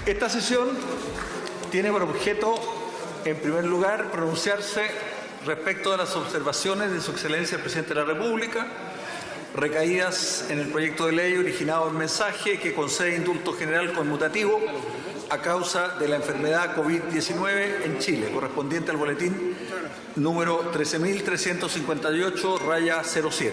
Esta sesión tiene por objeto, en primer lugar, pronunciarse respecto de las observaciones de Su Excelencia el Presidente de la República, recaídas en el proyecto de ley originado en mensaje que concede indulto general conmutativo a causa de la enfermedad COVID-19 en Chile, correspondiente al boletín número 13.358-07.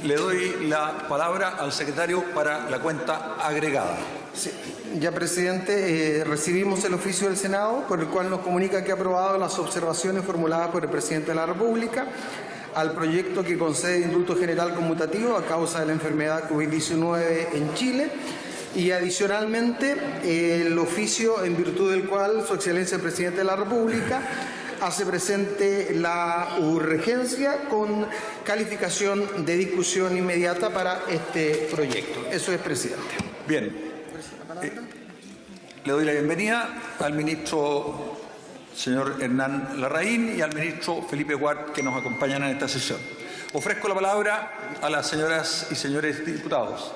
Le doy la palabra al secretario para la cuenta agregada. Sí. Ya, presidente, recibimos el oficio del Senado por el cual nos comunica que ha aprobado las observaciones formuladas por el presidente de la República al proyecto que concede indulto general conmutativo a causa de la enfermedad COVID-19 en Chile, y adicionalmente el oficio en virtud del cual Su Excelencia el Presidente de la República hace presente la urgencia con calificación de discusión inmediata para este proyecto. Eso es, presidente. Bien. Le doy la bienvenida al ministro señor Hernán Larraín y al ministro Felipe Guart, que nos acompañan en esta sesión. Ofrezco la palabra a las señoras y señores diputados.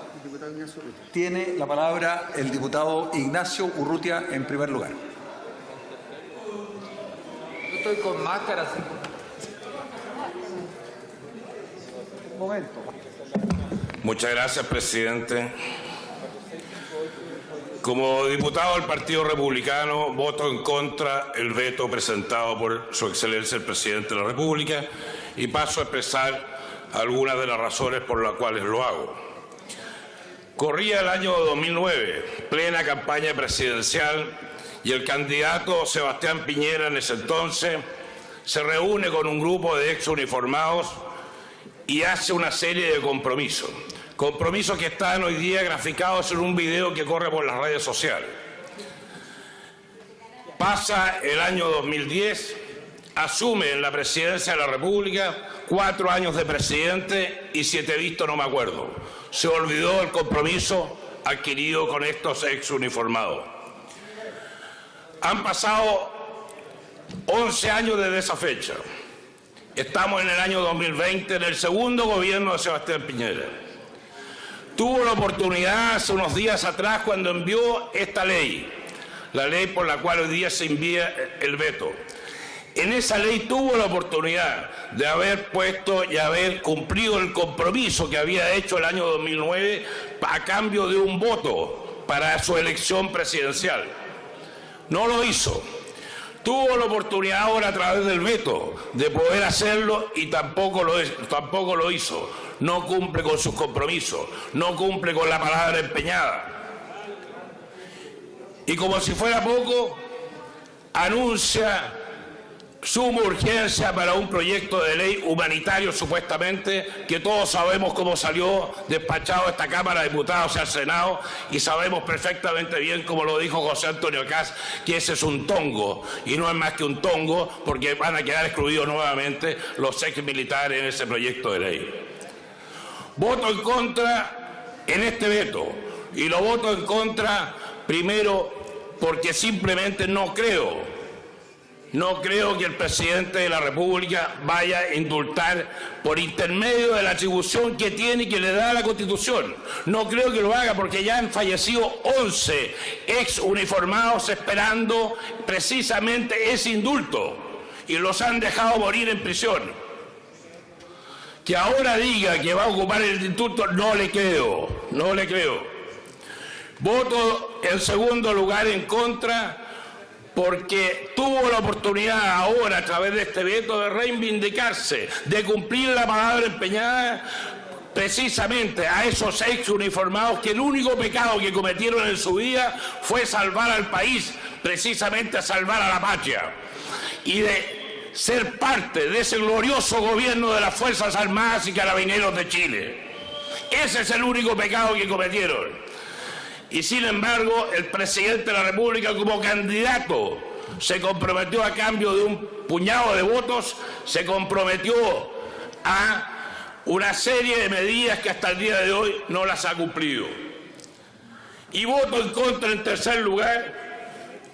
Tiene la palabra el diputado Ignacio Urrutia en primer lugar. Yo estoy con máscara. Un momento. Muchas gracias, presidente. Como diputado del Partido Republicano, voto en contra del veto presentado por Su Excelencia el Presidente de la República y paso a expresar algunas de las razones por las cuales lo hago. Corría el año 2009, plena campaña presidencial, y el candidato Sebastián Piñera en ese entonces se reúne con un grupo de exuniformados y hace una serie de compromisos. Compromisos que están hoy día graficados en un video que corre por las redes sociales. Pasa el año 2010, asume en la presidencia de la República, 4 años de presidente y 7 vistos no me acuerdo. Se olvidó el compromiso adquirido con estos exuniformados. Han pasado 11 años desde esa fecha. Estamos en el año 2020, en el segundo gobierno de Sebastián Piñera. Tuvo la oportunidad hace unos días atrás cuando envió esta ley, la ley por la cual hoy día se envía el veto. En esa ley tuvo la oportunidad de haber puesto y haber cumplido el compromiso que había hecho el año 2009 a cambio de un voto para su elección presidencial. No lo hizo. Tuvo la oportunidad ahora a través del veto de poder hacerlo y tampoco lo hizo. No cumple con sus compromisos, no cumple con la palabra empeñada. Y como si fuera poco, anuncia suma urgencia para un proyecto de ley humanitario, supuestamente, que todos sabemos cómo salió despachado a esta Cámara de Diputados y al Senado, y sabemos perfectamente bien, como lo dijo José Antonio Kast, que ese es un tongo, y no es más que un tongo, porque van a quedar excluidos nuevamente los exmilitares en ese proyecto de ley. Voto en contra en este veto, y lo voto en contra primero porque simplemente no creo que el presidente de la República vaya a indultar por intermedio de la atribución que tiene y que le da la Constitución. No creo que lo haga porque ya han fallecido 11 exuniformados esperando precisamente ese indulto y los han dejado morir en prisión. Que ahora diga que va a ocupar el indulto, no le creo. Voto en segundo lugar en contra porque tuvo la oportunidad ahora a través de este veto de reivindicarse, de cumplir la palabra empeñada precisamente a esos exuniformados que el único pecado que cometieron en su vida fue salvar al país, precisamente a salvar a la patria, y de ser parte de ese glorioso gobierno de las Fuerzas Armadas y Carabineros de Chile. Ese es el único pecado que cometieron. Y sin embargo, el presidente de la República, como candidato, se comprometió a cambio de un puñado de votos, se comprometió a una serie de medidas que hasta el día de hoy no las ha cumplido. Y voto en contra, en tercer lugar,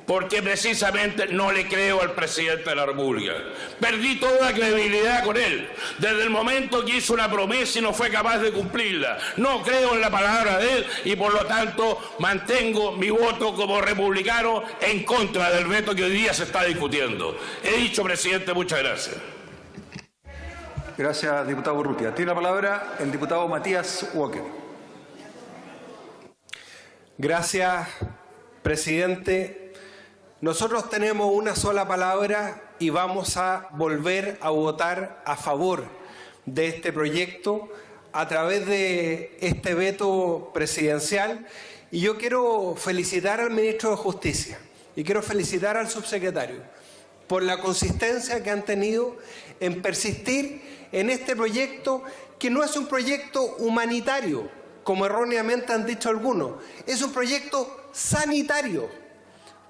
porque precisamente no le creo al presidente de la República. Perdí toda credibilidad con él, desde el momento que hizo una promesa y no fue capaz de cumplirla. No creo en la palabra de él y por lo tanto mantengo mi voto como republicano en contra del veto que hoy día se está discutiendo. He dicho, presidente, muchas gracias. Gracias, diputado Urrutia. Tiene la palabra el diputado Matías Walker. Gracias, presidente. Nosotros tenemos una sola palabra y vamos a volver a votar a favor de este proyecto a través de este veto presidencial. Y yo quiero felicitar al ministro de Justicia y quiero felicitar al subsecretario por la consistencia que han tenido en persistir en este proyecto, que no es un proyecto humanitario, como erróneamente han dicho algunos, es un proyecto sanitario,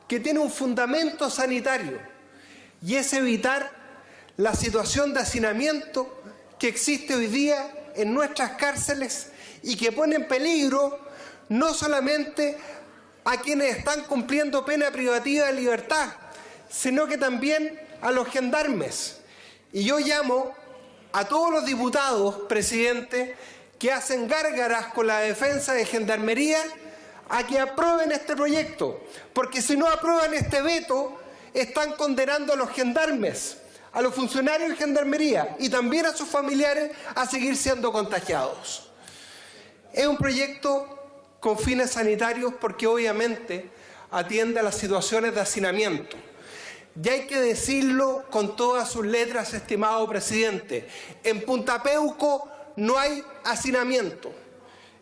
que tiene un fundamento sanitario, y es evitar la situación de hacinamiento que existe hoy día en nuestras cárceles y que pone en peligro no solamente a quienes están cumpliendo pena privativa de libertad, sino que también a los gendarmes. Y yo llamo a todos los diputados, presidente, que hacen gárgaras con la defensa de Gendarmería, a que aprueben este proyecto, porque si no aprueban este veto, están condenando a los gendarmes, a los funcionarios de Gendarmería y también a sus familiares a seguir siendo contagiados. Es un proyecto con fines sanitarios porque obviamente atiende a las situaciones de hacinamiento. Y hay que decirlo con todas sus letras, estimado presidente, en Punta Peuco no hay hacinamiento.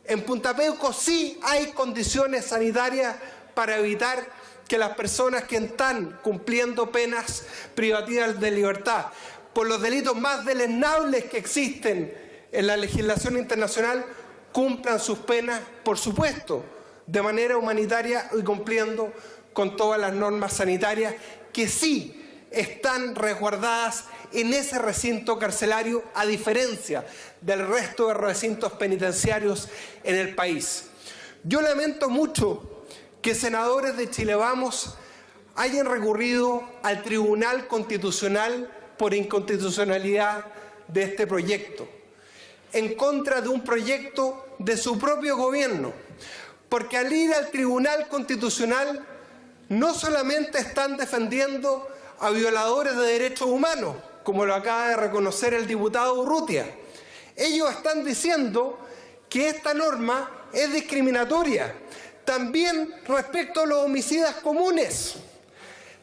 En Punta Peuco sí hay condiciones sanitarias para evitar que las personas que están cumpliendo penas privativas de libertad por los delitos más deleznables que existen en la legislación internacional cumplan sus penas, por supuesto, de manera humanitaria y cumpliendo con todas las normas sanitarias que sí están resguardadas en ese recinto carcelario, a diferencia del resto de recintos penitenciarios en el país. Yo lamento mucho que senadores de Chile Vamos hayan recurrido al Tribunal Constitucional por inconstitucionalidad de este proyecto, en contra de un proyecto de su propio gobierno, porque al ir al Tribunal Constitucional no solamente están defendiendo a violadores de derechos humanos, como lo acaba de reconocer el diputado Urrutia. Ellos están diciendo que esta norma es discriminatoria, también respecto a los homicidas comunes.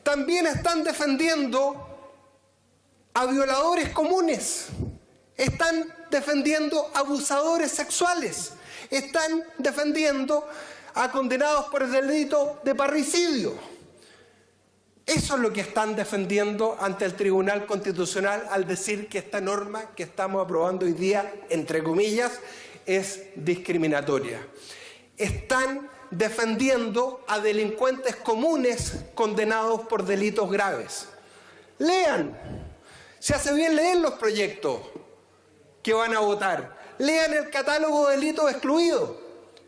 También están defendiendo a violadores comunes, están defendiendo a abusadores sexuales, están defendiendo a condenados por el delito de parricidio. Eso es lo que están defendiendo ante el Tribunal Constitucional al decir que esta norma que estamos aprobando hoy día, entre comillas, es discriminatoria. Están defendiendo a delincuentes comunes condenados por delitos graves. Lean, se hace bien leer los proyectos que van a votar. Lean el catálogo de delitos excluidos.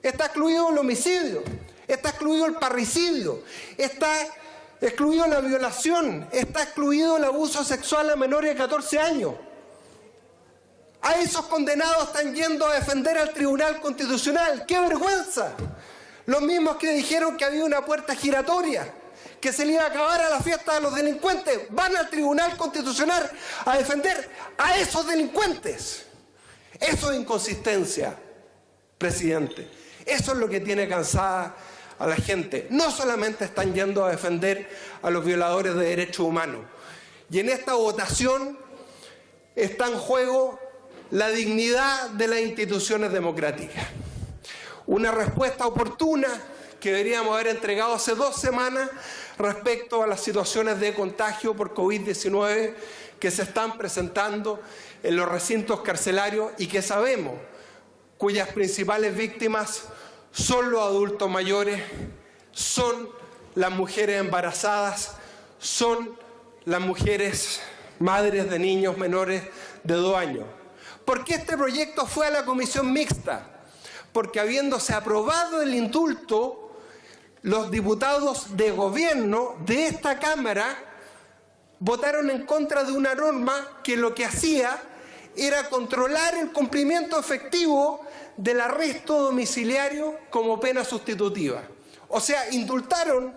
Está excluido el homicidio, está excluido el parricidio, está excluido la violación, está excluido el abuso sexual a menores de 14 años. A esos condenados están yendo a defender al Tribunal Constitucional. ¡Qué vergüenza! Los mismos que dijeron que había una puerta giratoria, que se le iba a acabar a la fiesta de los delincuentes, van al Tribunal Constitucional a defender a esos delincuentes. Eso es inconsistencia, presidente. Eso es lo que tiene cansada a la gente. No solamente están yendo a defender a los violadores de derechos humanos. Y en esta votación está en juego la dignidad de las instituciones democráticas. Una respuesta oportuna que deberíamos haber entregado hace 2 semanas respecto a las situaciones de contagio por COVID-19 que se están presentando en los recintos carcelarios y que sabemos cuyas principales víctimas son los adultos mayores, son las mujeres embarazadas, son las mujeres madres de niños menores de 2 años. ¿Por qué este proyecto fue a la comisión mixta? Porque habiéndose aprobado el indulto, los diputados de gobierno de esta Cámara votaron en contra de una norma que lo que hacía era controlar el cumplimiento efectivo del arresto domiciliario como pena sustitutiva. O sea, indultaron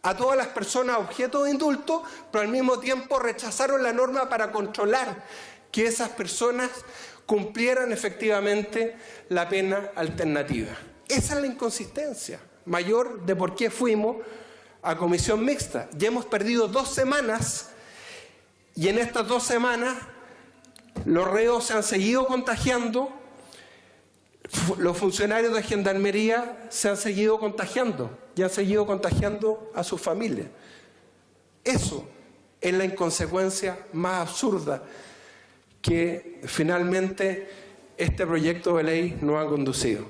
a todas las personas objeto de indulto, pero al mismo tiempo rechazaron la norma para controlar que esas personas cumplieran efectivamente la pena alternativa. Esa es la inconsistencia mayor de por qué fuimos a comisión mixta. Ya hemos perdido 2 semanas y en estas 2 semanas los reos se han seguido contagiando, los funcionarios de Gendarmería se han seguido contagiando y han seguido contagiando a sus familias. Eso es la inconsecuencia más absurda que finalmente este proyecto de ley nos ha conducido.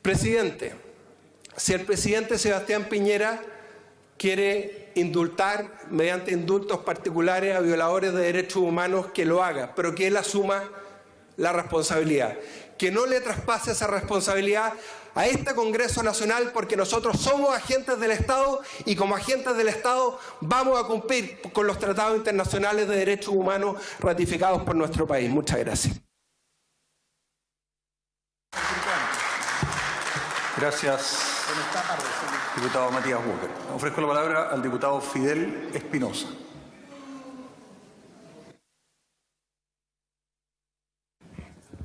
Presidente, si el presidente Sebastián Piñera quiere indultar mediante indultos particulares a violadores de derechos humanos, que lo haga, pero que él asuma la responsabilidad. Que no le traspase esa responsabilidad a este Congreso Nacional, porque nosotros somos agentes del Estado y como agentes del Estado vamos a cumplir con los tratados internacionales de derechos humanos ratificados por nuestro país. Muchas gracias. Gracias, diputado Matías Walker. Ofrezco la palabra al diputado Fidel Espinosa.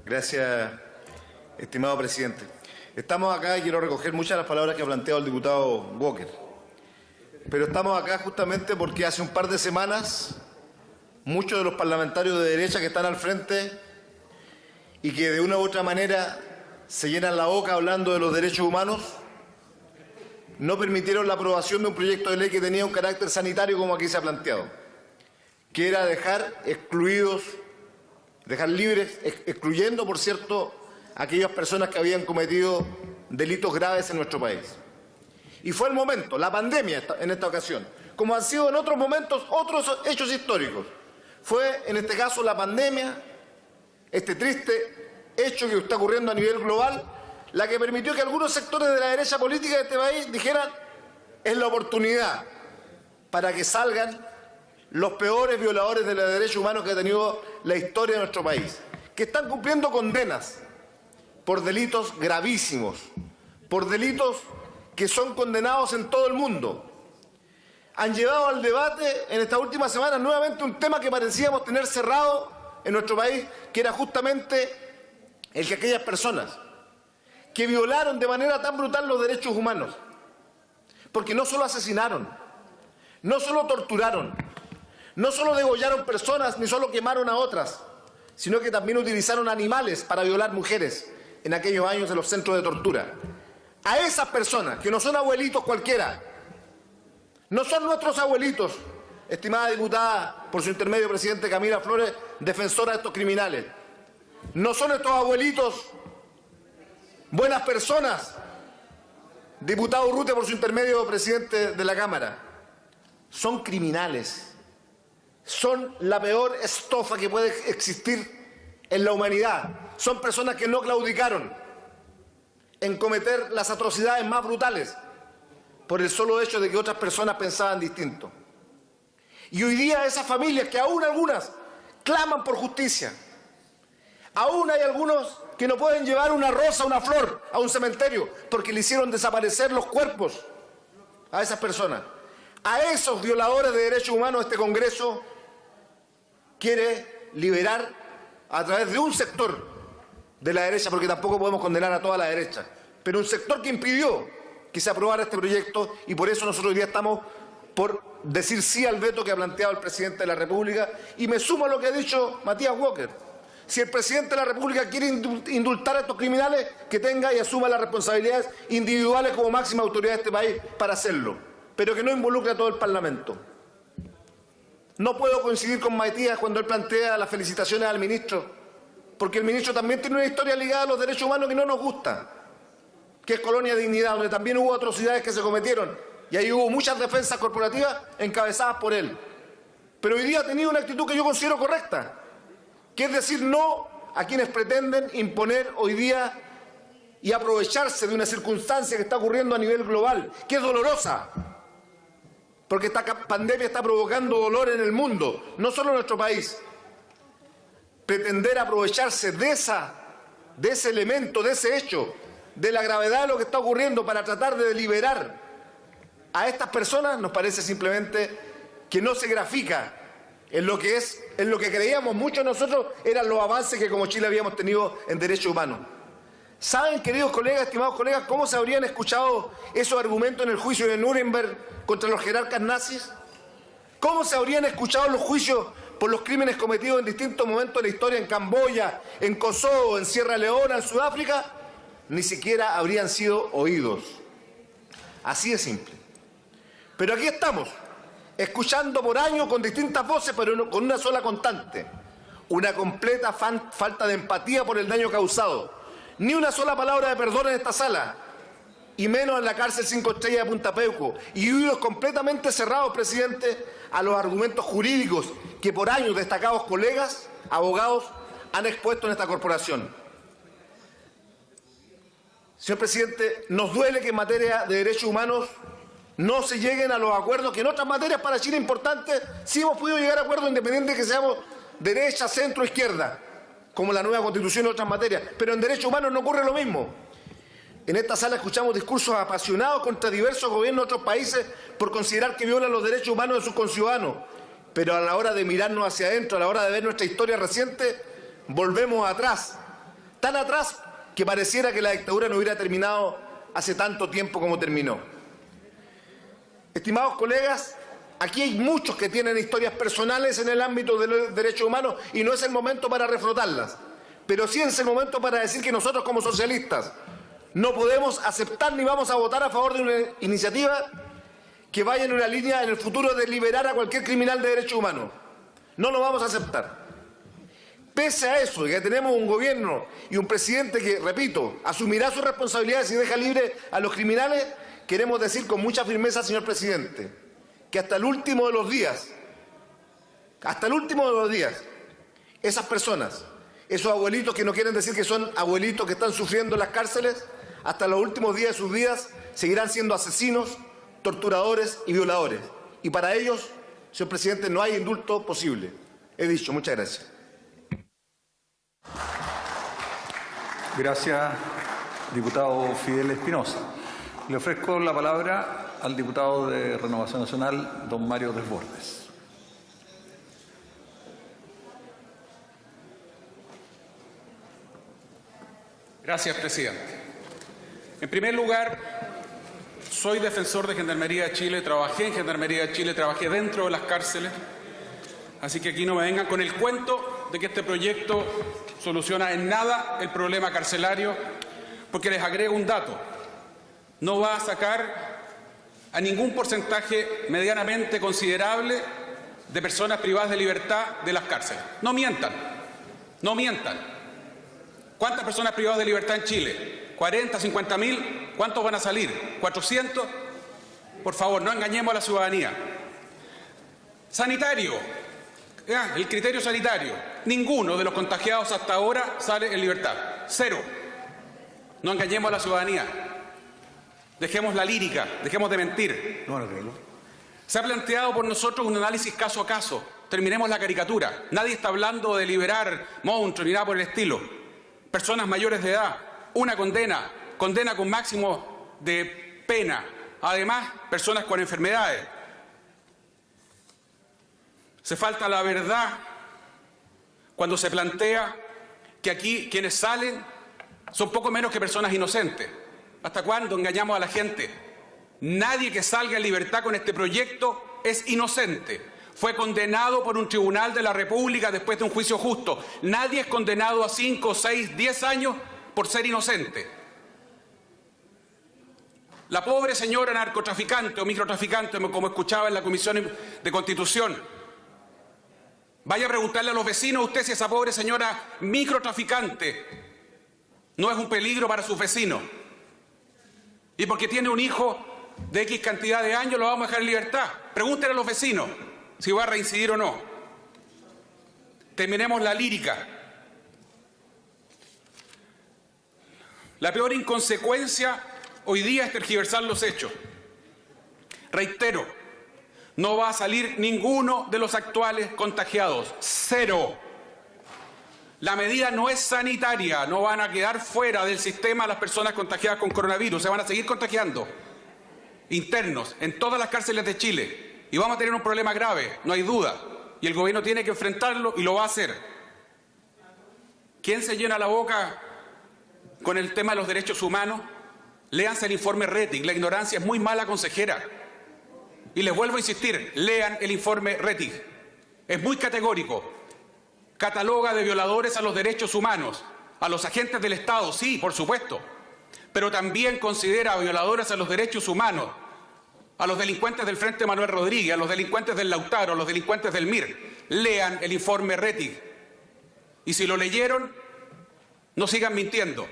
Gracias, estimado presidente. Estamos acá y quiero recoger muchas de las palabras que ha planteado el diputado Walker. Pero estamos acá justamente porque hace un par de semanas muchos de los parlamentarios de derecha que están al frente y que de una u otra manera se llenan la boca hablando de los derechos humanos, no permitieron la aprobación de un proyecto de ley que tenía un carácter sanitario como aquí se ha planteado, que era dejar excluidos, dejar libres, excluyendo, por cierto, a aquellas personas que habían cometido delitos graves en nuestro país. Y fue el momento, la pandemia en esta ocasión, como han sido en otros momentos otros hechos históricos. Fue en este caso la pandemia, este triste hecho que está ocurriendo a nivel global, la que permitió que algunos sectores de la derecha política de este país dijeran: es la oportunidad para que salgan los peores violadores de los derechos humanos que ha tenido la historia de nuestro país, que están cumpliendo condenas por delitos gravísimos, por delitos que son condenados en todo el mundo. Han llevado al debate en estas últimas semanas nuevamente un tema que parecíamos tener cerrado en nuestro país, que era justamente el que aquellas personas que violaron de manera tan brutal los derechos humanos, porque no solo asesinaron, no solo torturaron, no solo degollaron personas, ni solo quemaron a otras, sino que también utilizaron animales para violar mujeres en aquellos años de los centros de tortura. A esas personas, que no son abuelitos cualquiera, no son nuestros abuelitos, estimada diputada, por su intermedio, presidente Camila Flores, defensora de estos criminales, no son estos abuelitos buenas personas, diputado Urrutia, por su intermedio, presidente de la Cámara, son criminales. Son la peor estofa que puede existir en la humanidad. Son personas que no claudicaron en cometer las atrocidades más brutales por el solo hecho de que otras personas pensaban distinto. Y hoy día esas familias, que aún algunas claman por justicia, aún hay algunos que no pueden llevar una rosa, una flor a un cementerio porque le hicieron desaparecer los cuerpos a esas personas. A esos violadores de derechos humanos este Congreso quiere liberar a través de un sector de la derecha, porque tampoco podemos condenar a toda la derecha, pero un sector que impidió que se aprobara este proyecto, y por eso nosotros hoy día estamos por decir sí al veto que ha planteado el presidente de la República, y me sumo a lo que ha dicho Matías Walker. Si el presidente de la República quiere indultar a estos criminales, que tenga y asuma las responsabilidades individuales como máxima autoridad de este país para hacerlo, pero que no involucre a todo el Parlamento. No puedo coincidir con Matías cuando él plantea las felicitaciones al ministro, porque el ministro también tiene una historia ligada a los derechos humanos que no nos gusta, que es Colonia Dignidad, donde también hubo atrocidades que se cometieron, y ahí hubo muchas defensas corporativas encabezadas por él. Pero hoy día ha tenido una actitud que yo considero correcta, que es decir no a quienes pretenden imponer hoy día y aprovecharse de una circunstancia que está ocurriendo a nivel global, que es dolorosa, porque esta pandemia está provocando dolor en el mundo, no solo en nuestro país. Pretender aprovecharse de ese elemento, de ese hecho, de la gravedad de lo que está ocurriendo para tratar de liberar a estas personas, nos parece simplemente que no se grafica en lo que creíamos muchos de nosotros eran los avances que como Chile habíamos tenido en derechos humanos. ¿Saben, queridos colegas, estimados colegas, cómo se habrían escuchado esos argumentos en el juicio de Nuremberg contra los jerarcas nazis? ¿Cómo se habrían escuchado los juicios por los crímenes cometidos en distintos momentos de la historia en Camboya, en Kosovo, en Sierra Leona, en Sudáfrica? Ni siquiera habrían sido oídos. Así de simple. Pero aquí estamos, escuchando por años con distintas voces, pero con una sola constante: una completa falta de empatía por el daño causado. Ni una sola palabra de perdón en esta sala, y menos en la cárcel 5 estrellas de Punta Peuco, y oídos completamente cerrados, presidente, a los argumentos jurídicos que por años destacados colegas, abogados, han expuesto en esta corporación. Señor presidente, nos duele que en materia de derechos humanos no se lleguen a los acuerdos que en otras materias para Chile importantes sí hemos podido llegar a acuerdos, independiente de que seamos derecha, centro, izquierda, como la nueva Constitución y otras materias. Pero en derechos humanos no ocurre lo mismo. En esta sala escuchamos discursos apasionados contra diversos gobiernos de otros países por considerar que violan los derechos humanos de sus conciudadanos. Pero a la hora de mirarnos hacia adentro, a la hora de ver nuestra historia reciente, volvemos atrás. Tan atrás que pareciera que la dictadura no hubiera terminado hace tanto tiempo como terminó. Estimados colegas, aquí hay muchos que tienen historias personales en el ámbito de los derechos humanos y no es el momento para reflotarlas. Pero sí es el momento para decir que nosotros como socialistas no podemos aceptar ni vamos a votar a favor de una iniciativa que vaya en una línea en el futuro de liberar a cualquier criminal de derechos humanos. No lo vamos a aceptar. Pese a eso, que tenemos un gobierno y un presidente que, repito, asumirá sus responsabilidades y deja libre a los criminales, queremos decir con mucha firmeza, señor presidente, que hasta el último de los días, esas personas, esos abuelitos que no quieren decir que son abuelitos que están sufriendo en las cárceles, hasta los últimos días de sus vidas seguirán siendo asesinos, torturadores y violadores. Y para ellos, señor presidente, no hay indulto posible. He dicho, muchas gracias. Gracias, diputado Fidel Espinosa. Le ofrezco la palabra al diputado de Renovación Nacional, don Mario Desbordes. Gracias, presidente. En primer lugar, soy defensor de Gendarmería de Chile, trabajé en Gendarmería de Chile, trabajé dentro de las cárceles, así que aquí no me vengan con el cuento de que este proyecto soluciona en nada el problema carcelario, porque les agrego un dato: no va a sacar a ningún porcentaje medianamente considerable de personas privadas de libertad de las cárceles. No mientan, no mientan. ¿Cuántas personas privadas de libertad en Chile? ¿40, 50 mil? ¿Cuántos van a salir? ¿400? Por favor, no engañemos a la ciudadanía. Sanitario, el criterio sanitario. Ninguno de los contagiados hasta ahora sale en libertad. Cero. No engañemos a la ciudadanía. Dejemos la lírica, dejemos de mentir. Se ha planteado por nosotros un análisis caso a caso. Terminemos la caricatura. Nadie está hablando de liberar monstruos ni nada por el estilo. Personas mayores de edad, una condena con máximo de pena. Además, personas con enfermedades. Se falta la verdad cuando se plantea que aquí quienes salen son poco menos que personas inocentes. ¿Hasta cuándo engañamos a la gente? Nadie que salga en libertad con este proyecto es inocente. Fue condenado por un tribunal de la República después de un juicio justo. Nadie es condenado a 5, 6, 10 años por ser inocente. La pobre señora narcotraficante o microtraficante, como escuchaba en la Comisión de Constitución, vaya a preguntarle a los vecinos usted si esa pobre señora microtraficante no es un peligro para sus vecinos. Y porque tiene un hijo de X cantidad de años lo vamos a dejar en libertad. Pregúntenle a los vecinos si va a reincidir o no. Terminemos la lírica. La peor inconsecuencia hoy día es tergiversar los hechos. Reitero, no va a salir ninguno de los actuales contagiados. Cero. La medida no es sanitaria, no van a quedar fuera del sistema las personas contagiadas con coronavirus, se van a seguir contagiando. Internos, en todas las cárceles de Chile. Y vamos a tener un problema grave, no hay duda. Y el gobierno tiene que enfrentarlo y lo va a hacer. ¿Quién se llena la boca con el tema de los derechos humanos? Léanse el informe Rettig, la ignorancia es muy mala consejera. Y les vuelvo a insistir, lean el informe Rettig. Es muy categórico. Cataloga de violadores a los derechos humanos, a los agentes del Estado, sí, por supuesto, pero también considera violadores a los derechos humanos, a los delincuentes del Frente Manuel Rodríguez, a los delincuentes del Lautaro, a los delincuentes del MIR. Lean el informe Rettig. Y si lo leyeron, no sigan mintiendo.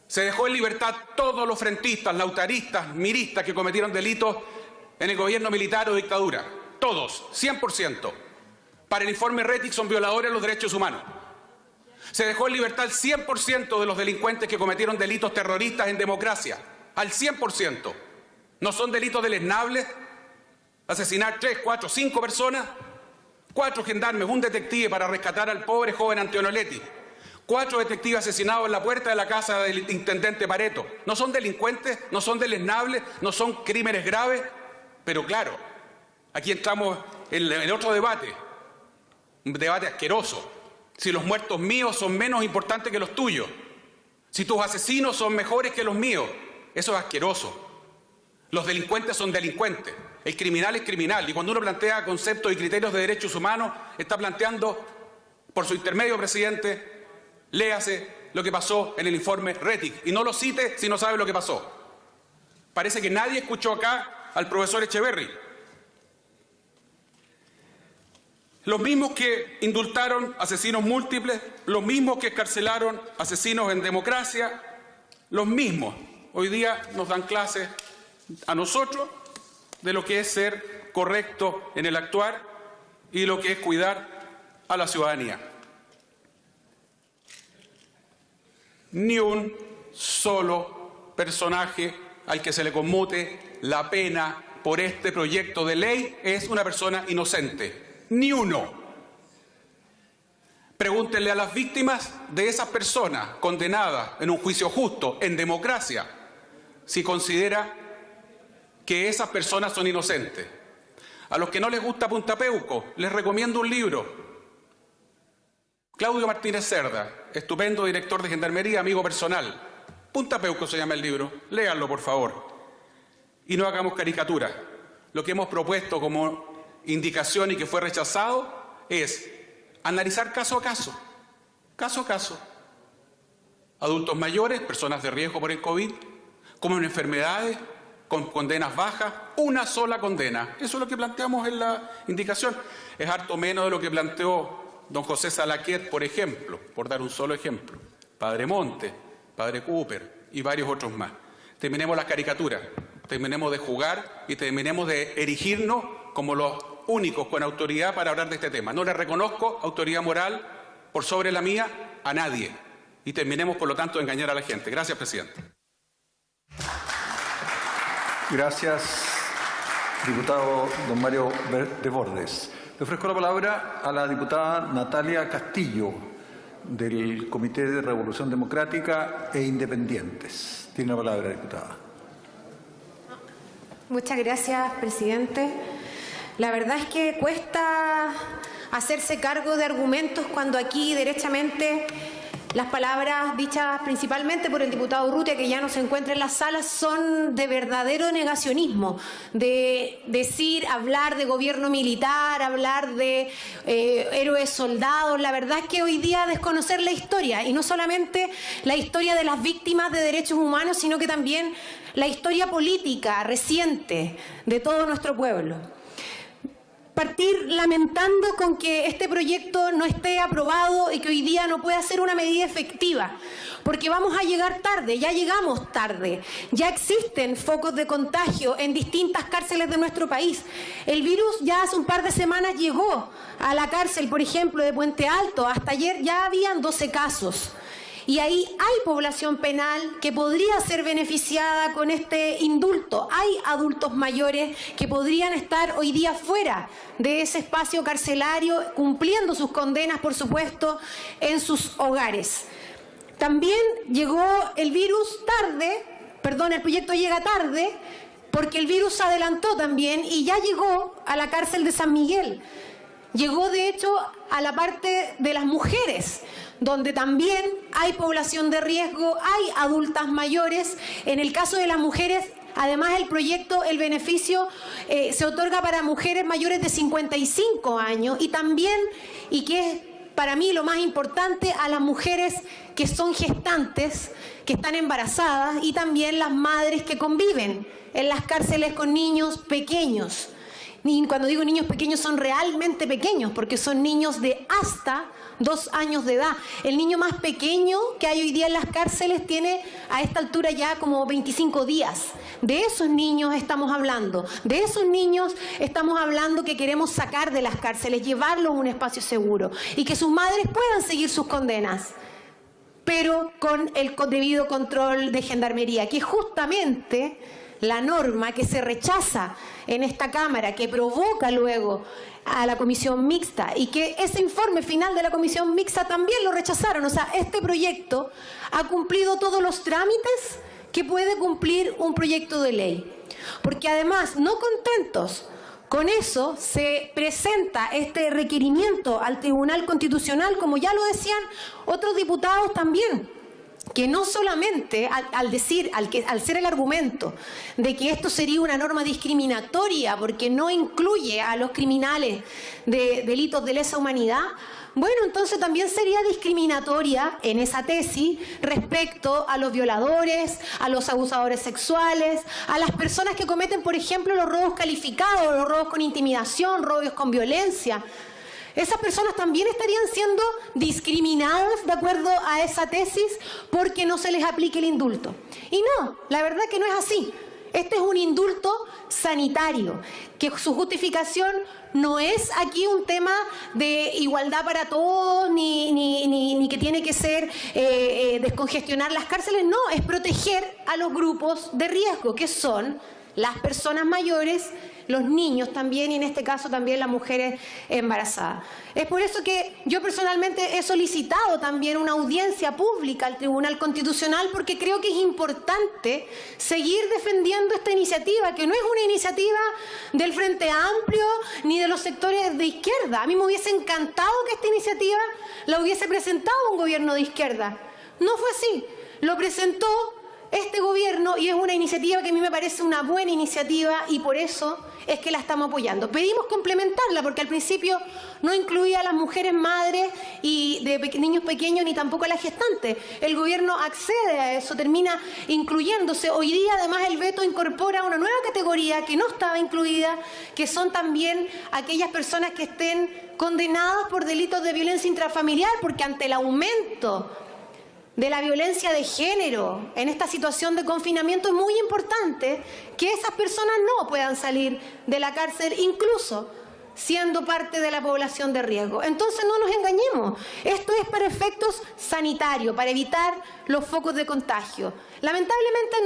Se dejó en libertad todos los frentistas, lautaristas, miristas que cometieron delitos en el gobierno militar o dictadura. Todos, 100%. Para el informe Rettig son violadores de los derechos humanos. Se dejó en libertad el 100% de los delincuentes que cometieron delitos terroristas en democracia. Al 100%. ¿No son delitos deleznables? Asesinar 3, 4, 5 personas. 4 gendarmes, un detective para rescatar al pobre joven Antionoletti. 4 detectives asesinados en la puerta de la casa del intendente Pareto. ¿No son delincuentes? ¿No son deleznables? ¿No son crímenes graves? Pero claro, aquí entramos en el otro debate. Un debate asqueroso. Si los muertos míos son menos importantes que los tuyos. Si tus asesinos son mejores que los míos. Eso es asqueroso. Los delincuentes son delincuentes. El criminal es criminal. Y cuando uno plantea conceptos y criterios de derechos humanos, está planteando, por su intermedio, presidente, léase lo que pasó en el informe Rettig. Y no lo cite si no sabe lo que pasó. Parece que nadie escuchó acá al profesor Echeverry. Los mismos que indultaron asesinos múltiples, los mismos que excarcelaron asesinos en democracia, los mismos hoy día nos dan clases a nosotros de lo que es ser correcto en el actuar y lo que es cuidar a la ciudadanía. Ni un solo personaje al que se le conmute la pena por este proyecto de ley es una persona inocente. Ni uno. Pregúntenle a las víctimas de esas personas condenadas en un juicio justo, en democracia, si considera que esas personas son inocentes. A los que no les gusta Punta Peuco, les recomiendo un libro. Claudio Martínez Cerda, estupendo director de Gendarmería, amigo personal. Punta Peuco se llama el libro. Léanlo, por favor. Y no hagamos caricaturas. Lo que hemos propuesto como indicación y que fue rechazado es analizar caso a caso. Caso a caso. Adultos mayores, personas de riesgo por el COVID, como en enfermedades, con condenas bajas, una sola condena. Eso es lo que planteamos en la indicación. Es harto menos de lo que planteó don José Salaquet, por ejemplo, por dar un solo ejemplo. Padre Monte, Padre Cooper y varios otros más. Terminemos las caricaturas, terminemos de jugar y terminemos de erigirnos como los únicos con autoridad para hablar de este tema. No le reconozco autoridad moral por sobre la mía a nadie. Y terminemos, por lo tanto, de engañar a la gente. Gracias, presidente. Gracias, diputado don Mario Desbordes. Le ofrezco la palabra a la diputada Natalia Castillo, del Comité de Revolución Democrática e Independientes. Tiene la palabra, diputada. Muchas gracias, presidente. La verdad es que cuesta hacerse cargo de argumentos cuando aquí, derechamente, las palabras dichas principalmente por el diputado Urrutia, que ya no se encuentra en la sala, son de verdadero negacionismo. De decir, hablar de gobierno militar, hablar de héroes soldados. La verdad es que hoy día desconocer la historia, y no solamente la historia de las víctimas de derechos humanos, sino que también la historia política reciente de todo nuestro pueblo. Partir lamentando con que este proyecto no esté aprobado y que hoy día no pueda ser una medida efectiva, porque vamos a llegar tarde, ya llegamos tarde, ya existen focos de contagio en distintas cárceles de nuestro país. El virus ya hace un par de semanas llegó a la cárcel, por ejemplo, de Puente Alto. Hasta ayer ya habían 12 casos. Y ahí hay población penal que podría ser beneficiada con este indulto. Hay adultos mayores que podrían estar hoy día fuera de ese espacio carcelario, cumpliendo sus condenas, por supuesto, en sus hogares. También llegó el virus tarde, perdón, el proyecto llega tarde, porque el virus se adelantó también y ya llegó a la cárcel de San Miguel. Llegó, de hecho, a la parte de las mujeres, donde también hay población de riesgo, hay adultas mayores. En el caso de las mujeres, además el proyecto, el beneficio se otorga para mujeres mayores de 55 años y también, y que es para mí lo más importante, a las mujeres que son gestantes, que están embarazadas, y también las madres que conviven en las cárceles con niños pequeños. Y cuando digo niños pequeños, son realmente pequeños, porque son niños de hasta 2 años de edad. El niño más pequeño que hay hoy día en las cárceles tiene a esta altura ya como 25 días. De esos niños estamos hablando. De esos niños estamos hablando que queremos sacar de las cárceles, llevarlos a un espacio seguro y que sus madres puedan seguir sus condenas, pero con el debido control de Gendarmería, que justamente la norma que se rechaza en esta Cámara, que provoca luego a la comisión mixta, y que ese informe final de la comisión mixta también lo rechazaron. O sea, este proyecto ha cumplido todos los trámites que puede cumplir un proyecto de ley. Porque además, no contentos con eso, se presenta este requerimiento al Tribunal Constitucional, como ya lo decían otros diputados también, que no solamente al ser el argumento de que esto sería una norma discriminatoria porque no incluye a los criminales de delitos de lesa humanidad, bueno, entonces también sería discriminatoria en esa tesis respecto a los violadores, a los abusadores sexuales, a las personas que cometen, por ejemplo, los robos calificados, los robos con intimidación, robos con violencia. Esas personas también estarían siendo discriminadas de acuerdo a esa tesis porque no se les aplique el indulto. Y no, la verdad que no es así. Este es un indulto sanitario, que su justificación no es aquí un tema de igualdad para todos, ni que tiene que ser descongestionar las cárceles, no, es proteger a los grupos de riesgo, que son las personas mayores, los niños también, y en este caso también las mujeres embarazadas. Es por eso que yo personalmente he solicitado también una audiencia pública al Tribunal Constitucional, porque creo que es importante seguir defendiendo esta iniciativa, que no es una iniciativa del Frente Amplio ni de los sectores de izquierda. A mí me hubiese encantado que esta iniciativa la hubiese presentado un gobierno de izquierda. No fue así. Lo presentó este gobierno y es una iniciativa que a mí me parece una buena iniciativa y por eso es que la estamos apoyando. Pedimos complementarla porque al principio no incluía a las mujeres madres y de niños pequeños ni tampoco a las gestantes. El gobierno accede a eso, termina incluyéndose. Hoy día además el veto incorpora una nueva categoría que no estaba incluida, que son también aquellas personas que estén condenadas por delitos de violencia intrafamiliar, porque ante el aumento de la violencia de género en esta situación de confinamiento es muy importante que esas personas no puedan salir de la cárcel, incluso siendo parte de la población de riesgo. Entonces no nos engañemos, esto es para efectos sanitarios, para evitar los focos de contagio. Lamentablemente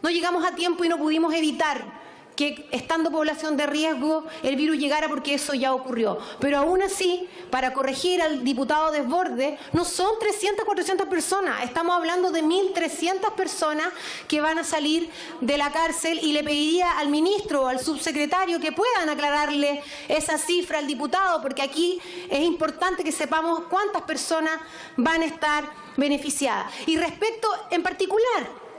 no llegamos a tiempo y no pudimos evitar que estando población de riesgo el virus llegara, porque eso ya ocurrió. Pero aún así, para corregir al diputado Desbordes, no son 300, 400 personas, estamos hablando de 1.300 personas que van a salir de la cárcel, y le pediría al ministro o al subsecretario que puedan aclararle esa cifra al diputado, porque aquí es importante que sepamos cuántas personas van a estar beneficiadas. Y respecto en particular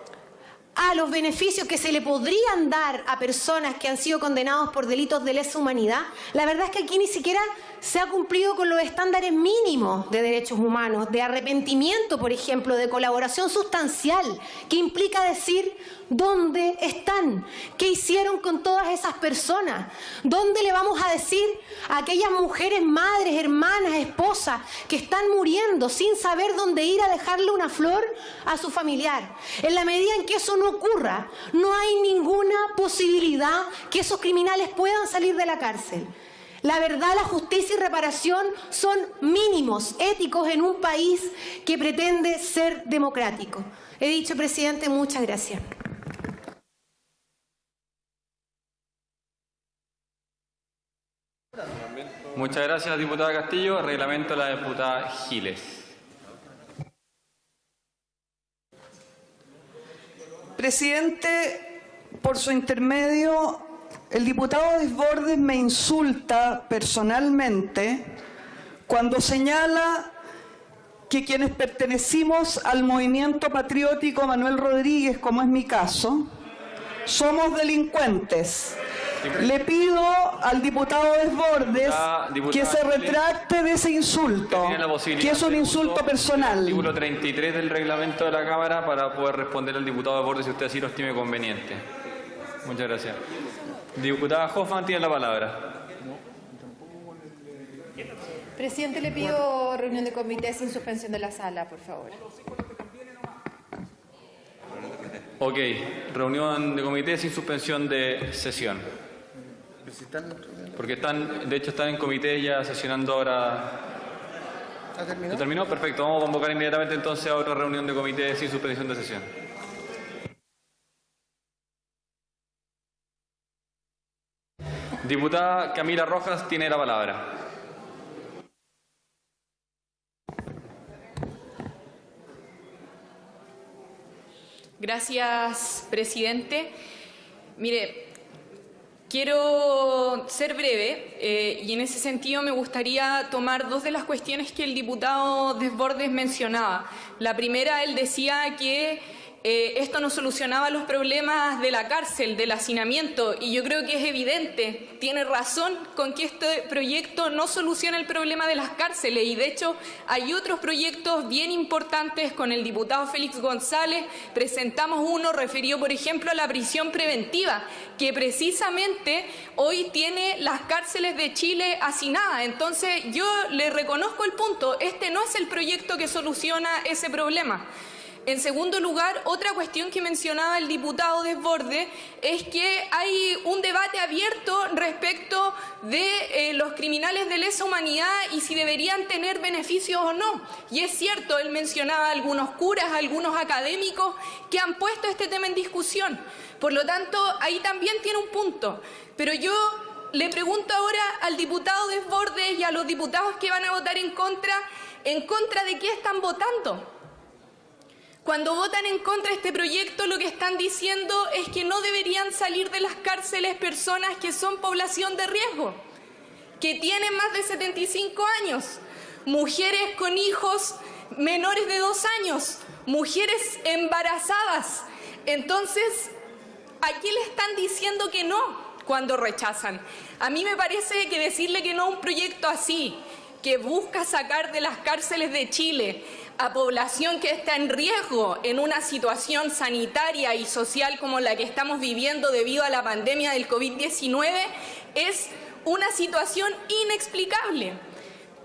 a los beneficios que se le podrían dar a personas que han sido condenados por delitos de lesa humanidad, la verdad es que aquí ni siquiera se ha cumplido con los estándares mínimos de derechos humanos, de arrepentimiento, por ejemplo, de colaboración sustancial, que implica decir dónde están, qué hicieron con todas esas personas, dónde le vamos a decir a aquellas mujeres, madres, hermanas, esposas, que están muriendo sin saber dónde ir a dejarle una flor a su familiar. En la medida en que eso no ocurra, no hay ninguna posibilidad que esos criminales puedan salir de la cárcel. La verdad, la justicia y reparación son mínimos éticos en un país que pretende ser democrático. He dicho, presidente, muchas gracias. Muchas gracias, diputada Castillo. Reglamento de la diputada Giles. Presidente, por su intermedio, el diputado Desbordes me insulta personalmente cuando señala que quienes pertenecimos al movimiento patriótico Manuel Rodríguez, como es mi caso, somos delincuentes. Le pido al diputado Desbordes que se retracte de ese insulto, que es un insulto personal. Artículo 33 del reglamento de la Cámara para poder responder al diputado Desbordes si usted así lo estime conveniente. Muchas gracias. Diputada Hoffman tiene la palabra. Presidente, le pido reunión de comité sin suspensión de la sala, por favor. Ok, reunión de comité sin suspensión de sesión. Porque de hecho están en comité ya sesionando ahora. ¿Ya terminó? ¿Ya terminó? Perfecto, vamos a convocar inmediatamente entonces a otra reunión de comité sin suspensión de sesión. Diputada Camila Rojas tiene la palabra. Gracias, presidente. Mire, quiero ser breve y en ese sentido me gustaría tomar dos de las cuestiones que el diputado Desbordes mencionaba. La primera, él decía que esto no solucionaba los problemas de la cárcel, del hacinamiento, y yo creo que es evidente, tiene razón con que este proyecto no soluciona el problema de las cárceles, y de hecho hay otros proyectos bien importantes. Con el diputado Félix González presentamos uno referido, por ejemplo, a la prisión preventiva, que precisamente hoy tiene las cárceles de Chile hacinadas. Entonces yo le reconozco el punto, este no es el proyecto que soluciona ese problema. En segundo lugar, otra cuestión que mencionaba el diputado Desbordes es que hay un debate abierto respecto de los criminales de lesa humanidad y si deberían tener beneficios o no. Y es cierto, él mencionaba algunos curas, algunos académicos que han puesto este tema en discusión. Por lo tanto, ahí también tiene un punto. Pero yo le pregunto ahora al diputado Desbordes y a los diputados que van a votar ¿en contra de qué están votando? Cuando votan en contra de este proyecto, lo que están diciendo es que no deberían salir de las cárceles personas que son población de riesgo, que tienen más de 75 años, mujeres con hijos menores de 2 años, mujeres embarazadas. Entonces, ¿a qué le están diciendo que no cuando rechazan? A mí me parece que decirle que no a un proyecto así, que busca sacar de las cárceles de Chile a población que está en riesgo en una situación sanitaria y social como la que estamos viviendo debido a la pandemia del COVID-19, es una situación inexplicable.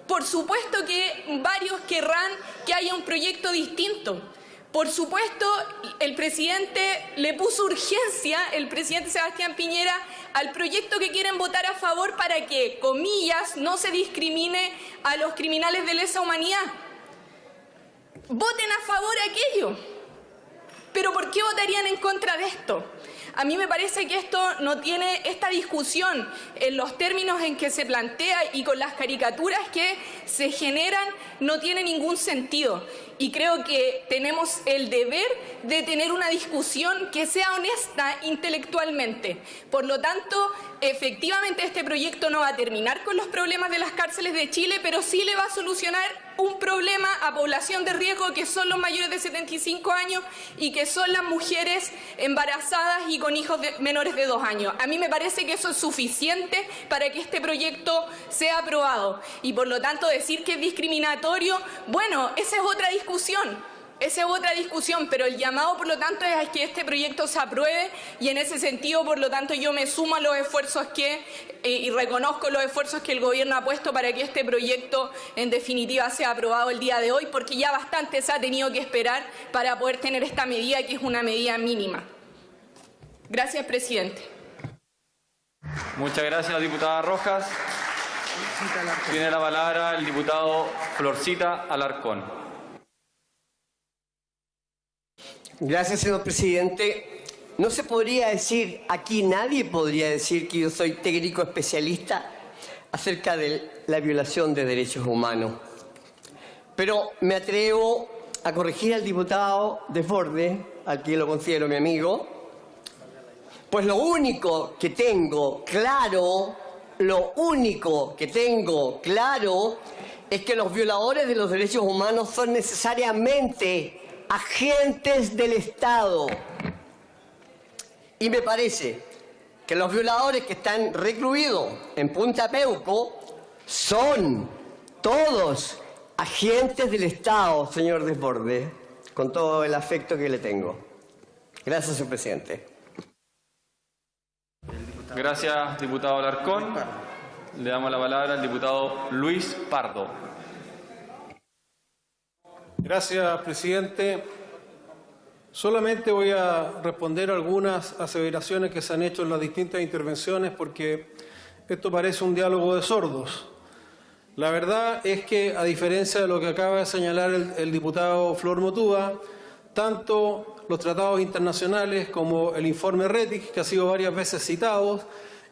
Por supuesto que varios querrán que haya un proyecto distinto. Por supuesto, el presidente le puso urgencia, el presidente Sebastián Piñera, al proyecto que quieren votar a favor para que, comillas, no se discrimine a los criminales de lesa humanidad. Voten a favor aquello. Pero ¿por qué votarían en contra de esto? A mí me parece que esto no tiene, esta discusión en los términos en que se plantea y con las caricaturas que se generan, no tiene ningún sentido. Y creo que tenemos el deber de tener una discusión que sea honesta intelectualmente. Por lo tanto, efectivamente este proyecto no va a terminar con los problemas de las cárceles de Chile, pero sí le va a solucionar un problema a población de riesgo que son los mayores de 75 años y que son las mujeres embarazadas y con hijos menores de 2 años. A mí me parece que eso es suficiente para que este proyecto sea aprobado. Y por lo tanto decir que es discriminatorio, bueno, esa es otra discusión. Esa es otra discusión, pero el llamado, por lo tanto, es a que este proyecto se apruebe y en ese sentido, por lo tanto, yo me sumo a los esfuerzos y reconozco los esfuerzos que el Gobierno ha puesto para que este proyecto, en definitiva, sea aprobado el día de hoy, porque ya bastante se ha tenido que esperar para poder tener esta medida, que es una medida mínima. Gracias, presidente. Muchas gracias, diputada Rojas. Tiene la palabra el diputado Florcita Alarcón. Gracias, señor presidente. No se podría decir, aquí nadie podría decir que yo soy técnico especialista acerca de la violación de derechos humanos. Pero me atrevo a corregir al diputado Desbordes, al que lo considero mi amigo, pues lo único que tengo claro es que los violadores de los derechos humanos son necesariamente agentes del Estado. Y me parece que los violadores que están recluidos en Punta Peuco son todos agentes del Estado, señor Desbordes, con todo el afecto que le tengo. Gracias, señor presidente. Gracias, diputado Alarcón. Le damos la palabra al diputado Luis Pardo. Gracias, presidente. Solamente voy a responder algunas aseveraciones que se han hecho en las distintas intervenciones porque esto parece un diálogo de sordos. La verdad es que, a diferencia de lo que acaba de señalar el diputado Flor Motúa, tanto los tratados internacionales como el informe RETIC, que ha sido varias veces citado,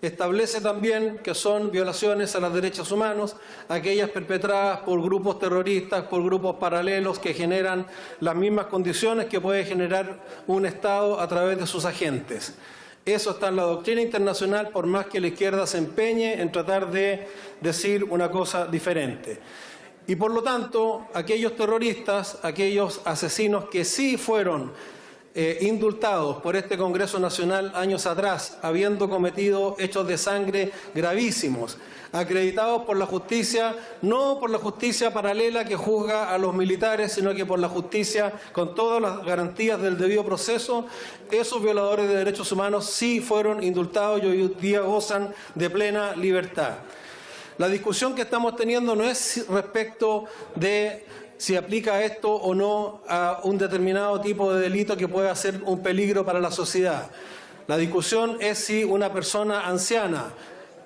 establece también que son violaciones a los derechos humanos aquellas perpetradas por grupos terroristas, por grupos paralelos que generan las mismas condiciones que puede generar un Estado a través de sus agentes. Eso está en la doctrina internacional, por más que la izquierda se empeñe en tratar de decir una cosa diferente. Y por lo tanto, aquellos terroristas, aquellos asesinos que sí fueron indultados por este Congreso Nacional años atrás, habiendo cometido hechos de sangre gravísimos, acreditados por la justicia, no por la justicia paralela que juzga a los militares, sino que por la justicia con todas las garantías del debido proceso, esos violadores de derechos humanos sí fueron indultados y hoy día gozan de plena libertad. La discusión que estamos teniendo no es respecto de si aplica esto o no a un determinado tipo de delito que pueda ser un peligro para la sociedad. La discusión es si una persona anciana,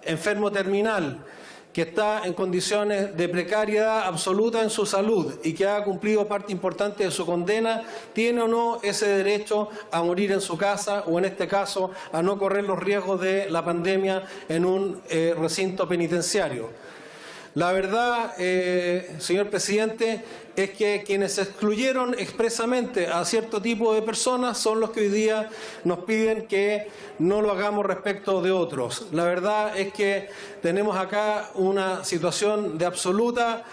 enfermo terminal, que está en condiciones de precariedad absoluta en su salud y que ha cumplido parte importante de su condena, tiene o no ese derecho a morir en su casa o, en este caso, a no correr los riesgos de la pandemia en un recinto penitenciario. La verdad, señor presidente, es que quienes excluyeron expresamente a cierto tipo de personas son los que hoy día nos piden que no lo hagamos respecto de otros. La verdad es que tenemos acá una situación de absoluta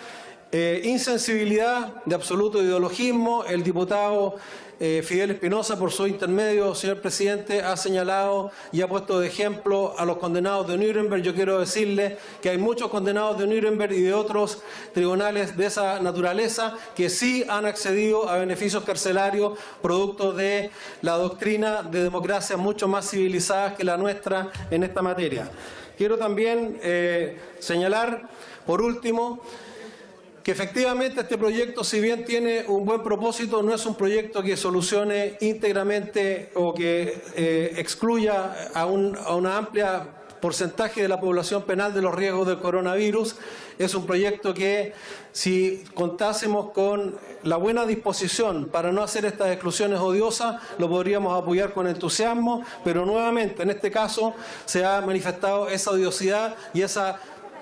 insensibilidad, de absoluto ideologismo. El diputado Fidel Espinosa, por su intermedio, señor presidente, ha señalado y ha puesto de ejemplo a los condenados de Nuremberg. Yo quiero decirle que hay muchos condenados de Nuremberg y de otros tribunales de esa naturaleza que sí han accedido a beneficios carcelarios producto de la doctrina de democracias mucho más civilizadas que la nuestra en esta materia. Quiero también señalar, por último, que efectivamente este proyecto, si bien tiene un buen propósito, no es un proyecto que solucione íntegramente o que excluya a una amplia porcentaje de la población penal de los riesgos del coronavirus. Es un proyecto que, si contásemos con la buena disposición para no hacer estas exclusiones odiosas, lo podríamos apoyar con entusiasmo, pero nuevamente en este caso se ha manifestado esa odiosidad y esa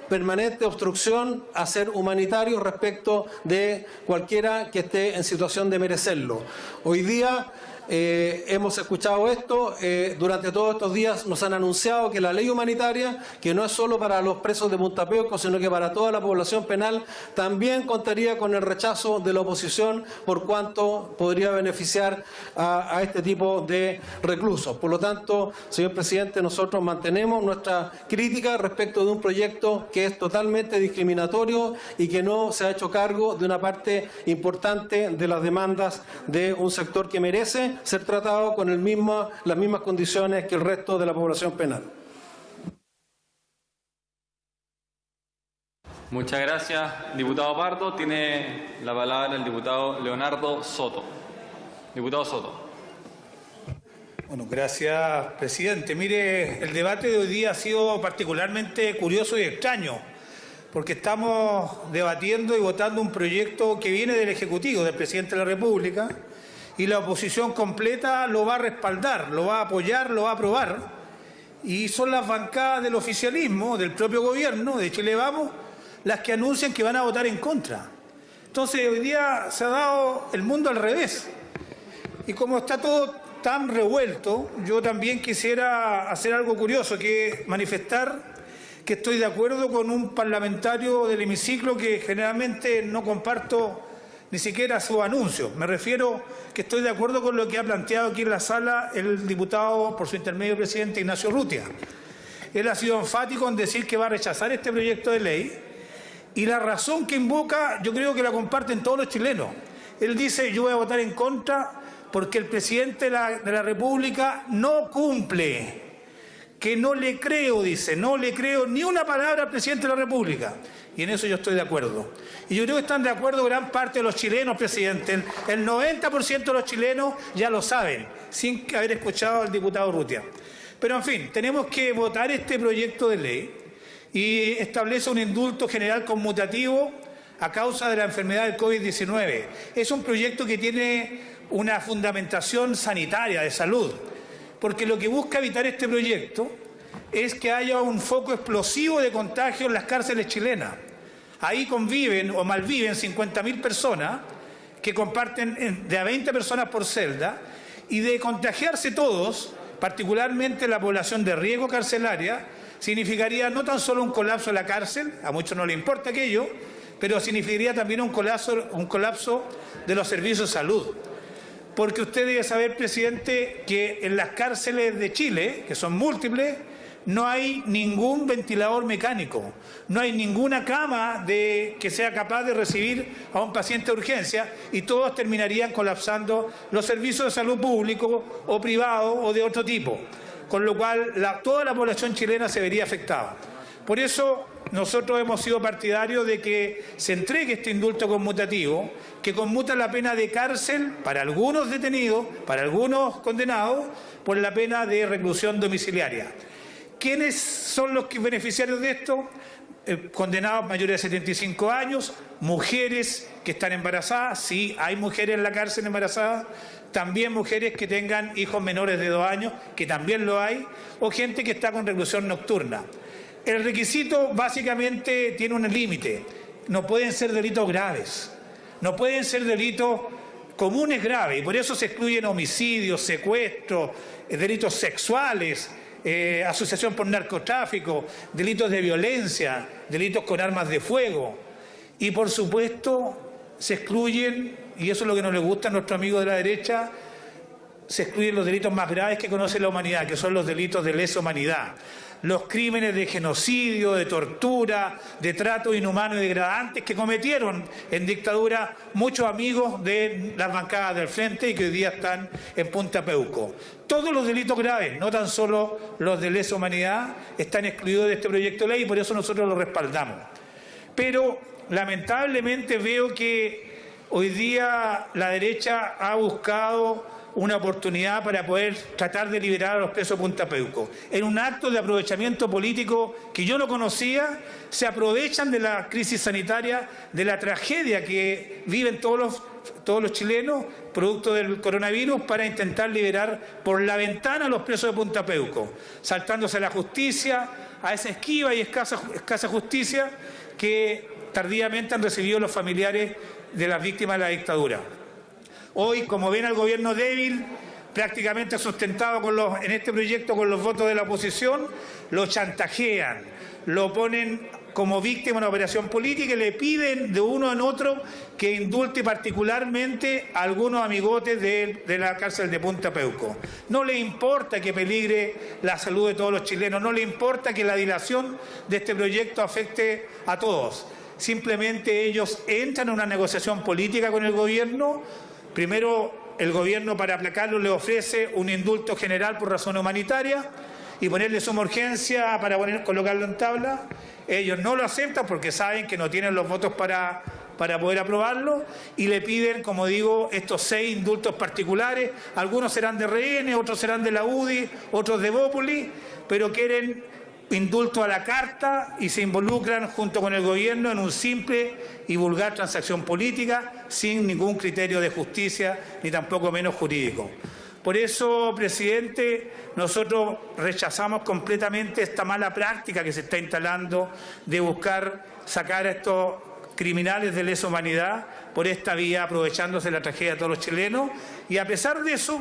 permanente obstrucción a ser humanitario respecto de cualquiera que esté en situación de merecerlo. Hoy día hemos escuchado esto, durante todos estos días nos han anunciado que la ley humanitaria, que no es solo para los presos de Punta Peuco, sino que para toda la población penal, también contaría con el rechazo de la oposición por cuanto podría beneficiar a este tipo de reclusos. Por lo tanto, señor presidente, nosotros mantenemos nuestra crítica respecto de un proyecto que es totalmente discriminatorio y que no se ha hecho cargo de una parte importante de las demandas de un sector que merece ser tratado con las mismas condiciones que el resto de la población penal. Muchas gracias, diputado Pardo. Tiene la palabra el diputado Leonardo Soto. Diputado Soto. Bueno, gracias, presidente. Mire, el debate de hoy día ha sido particularmente curioso y extraño, porque estamos debatiendo y votando un proyecto que viene del Ejecutivo, del Presidente de la República, y la oposición completa lo va a respaldar, lo va a apoyar, lo va a aprobar, y son las bancadas del oficialismo, del propio gobierno, de Chile Vamos, las que anuncian que van a votar en contra. Entonces, hoy día se ha dado el mundo al revés. Y como está todo tan revuelto, yo también quisiera hacer algo curioso, que es manifestar que estoy de acuerdo con un parlamentario del hemiciclo que generalmente no comparto ni siquiera su anuncio. Me refiero que estoy de acuerdo con lo que ha planteado aquí en la sala el diputado, por su intermedio presidente, Ignacio Urrutia. Él ha sido enfático en decir que va a rechazar este proyecto de ley, y la razón que invoca yo creo que la comparten todos los chilenos. Él dice: yo voy a votar en contra porque el presidente de la República no cumple, que no le creo, dice, no le creo ni una palabra al presidente de la República. Y en eso yo estoy de acuerdo. Y yo creo que están de acuerdo gran parte de los chilenos, presidente. El 90% de los chilenos ya lo saben, sin haber escuchado al diputado Urrutia. Pero, en fin, tenemos que votar este proyecto de ley y establece un indulto general conmutativo a causa de la enfermedad del COVID-19. Es un proyecto que tiene una fundamentación sanitaria, de salud, porque lo que busca evitar este proyecto es que haya un foco explosivo de contagio en las cárceles chilenas. Ahí conviven o malviven 50.000 personas que comparten de a 20 personas por celda, y de contagiarse todos, particularmente la población de riesgo carcelaria, significaría no tan solo un colapso de la cárcel, a muchos no les importa aquello, pero significaría también un colapso de los servicios de salud. Porque usted debe saber, presidente, que en las cárceles de Chile, que son múltiples, no hay ningún ventilador mecánico, no hay ninguna cama que sea capaz de recibir a un paciente de urgencia, y todos terminarían colapsando los servicios de salud públicos o privados o de otro tipo, con lo cual toda la población chilena se vería afectada. Por eso nosotros hemos sido partidarios de que se entregue este indulto conmutativo, que conmuta la pena de cárcel para algunos detenidos, para algunos condenados, por la pena de reclusión domiciliaria. ¿Quiénes son los beneficiarios de esto? Condenados mayores de 75 años, mujeres que están embarazadas, sí, hay mujeres en la cárcel embarazadas, también mujeres que tengan hijos menores de 2 años, que también lo hay, o gente que está con reclusión nocturna. El requisito básicamente tiene un límite. No pueden ser delitos graves, no pueden ser delitos comunes graves, y por eso se excluyen homicidios, secuestros, delitos sexuales, asociación por narcotráfico, delitos de violencia, delitos con armas de fuego. Y por supuesto se excluyen, y eso es lo que no les gusta a nuestros amigos de la derecha, se excluyen los delitos más graves que conoce la humanidad, que son los delitos de lesa humanidad. Los crímenes de genocidio, de tortura, de trato inhumano y degradantes que cometieron en dictadura muchos amigos de las bancadas del frente y que hoy día están en Punta Peuco. Todos los delitos graves, no tan solo los de lesa humanidad, están excluidos de este proyecto de ley, y por eso nosotros lo respaldamos. Pero lamentablemente veo que hoy día la derecha ha buscado una oportunidad para poder tratar de liberar a los presos de Punta Peuco. En un acto de aprovechamiento político que yo no conocía, se aprovechan de la crisis sanitaria, de la tragedia que viven todos los chilenos, producto del coronavirus, para intentar liberar por la ventana a los presos de Punta Peuco, saltándose a la justicia, a esa esquiva y escasa justicia que tardíamente han recibido los familiares de las víctimas de la dictadura. Hoy, como ven al gobierno débil, prácticamente sustentado en este proyecto con los votos de la oposición, lo chantajean, lo ponen como víctima de una operación política y le piden de uno en otro que indulte particularmente a algunos amigotes de la cárcel de Punta Peuco. No le importa que peligre la salud de todos los chilenos, no le importa que la dilación de este proyecto afecte a todos. Simplemente ellos entran en una negociación política con el gobierno. Primero, el gobierno, para aplacarlo, le ofrece un indulto general por razón humanitaria y ponerle suma urgencia para colocarlo en tabla. Ellos no lo aceptan porque saben que no tienen los votos para poder aprobarlo, y le piden, como digo, estos 6 indultos particulares. Algunos serán de RN, otros serán de la UDI, otros de Bópoli, pero quieren indulto a la carta y se involucran junto con el gobierno en un simple y vulgar transacción política sin ningún criterio de justicia ni tampoco menos jurídico. Por eso, presidente, nosotros rechazamos completamente esta mala práctica que se está instalando de buscar sacar a estos criminales de lesa humanidad por esta vía, aprovechándose de la tragedia de todos los chilenos. Y a pesar de eso,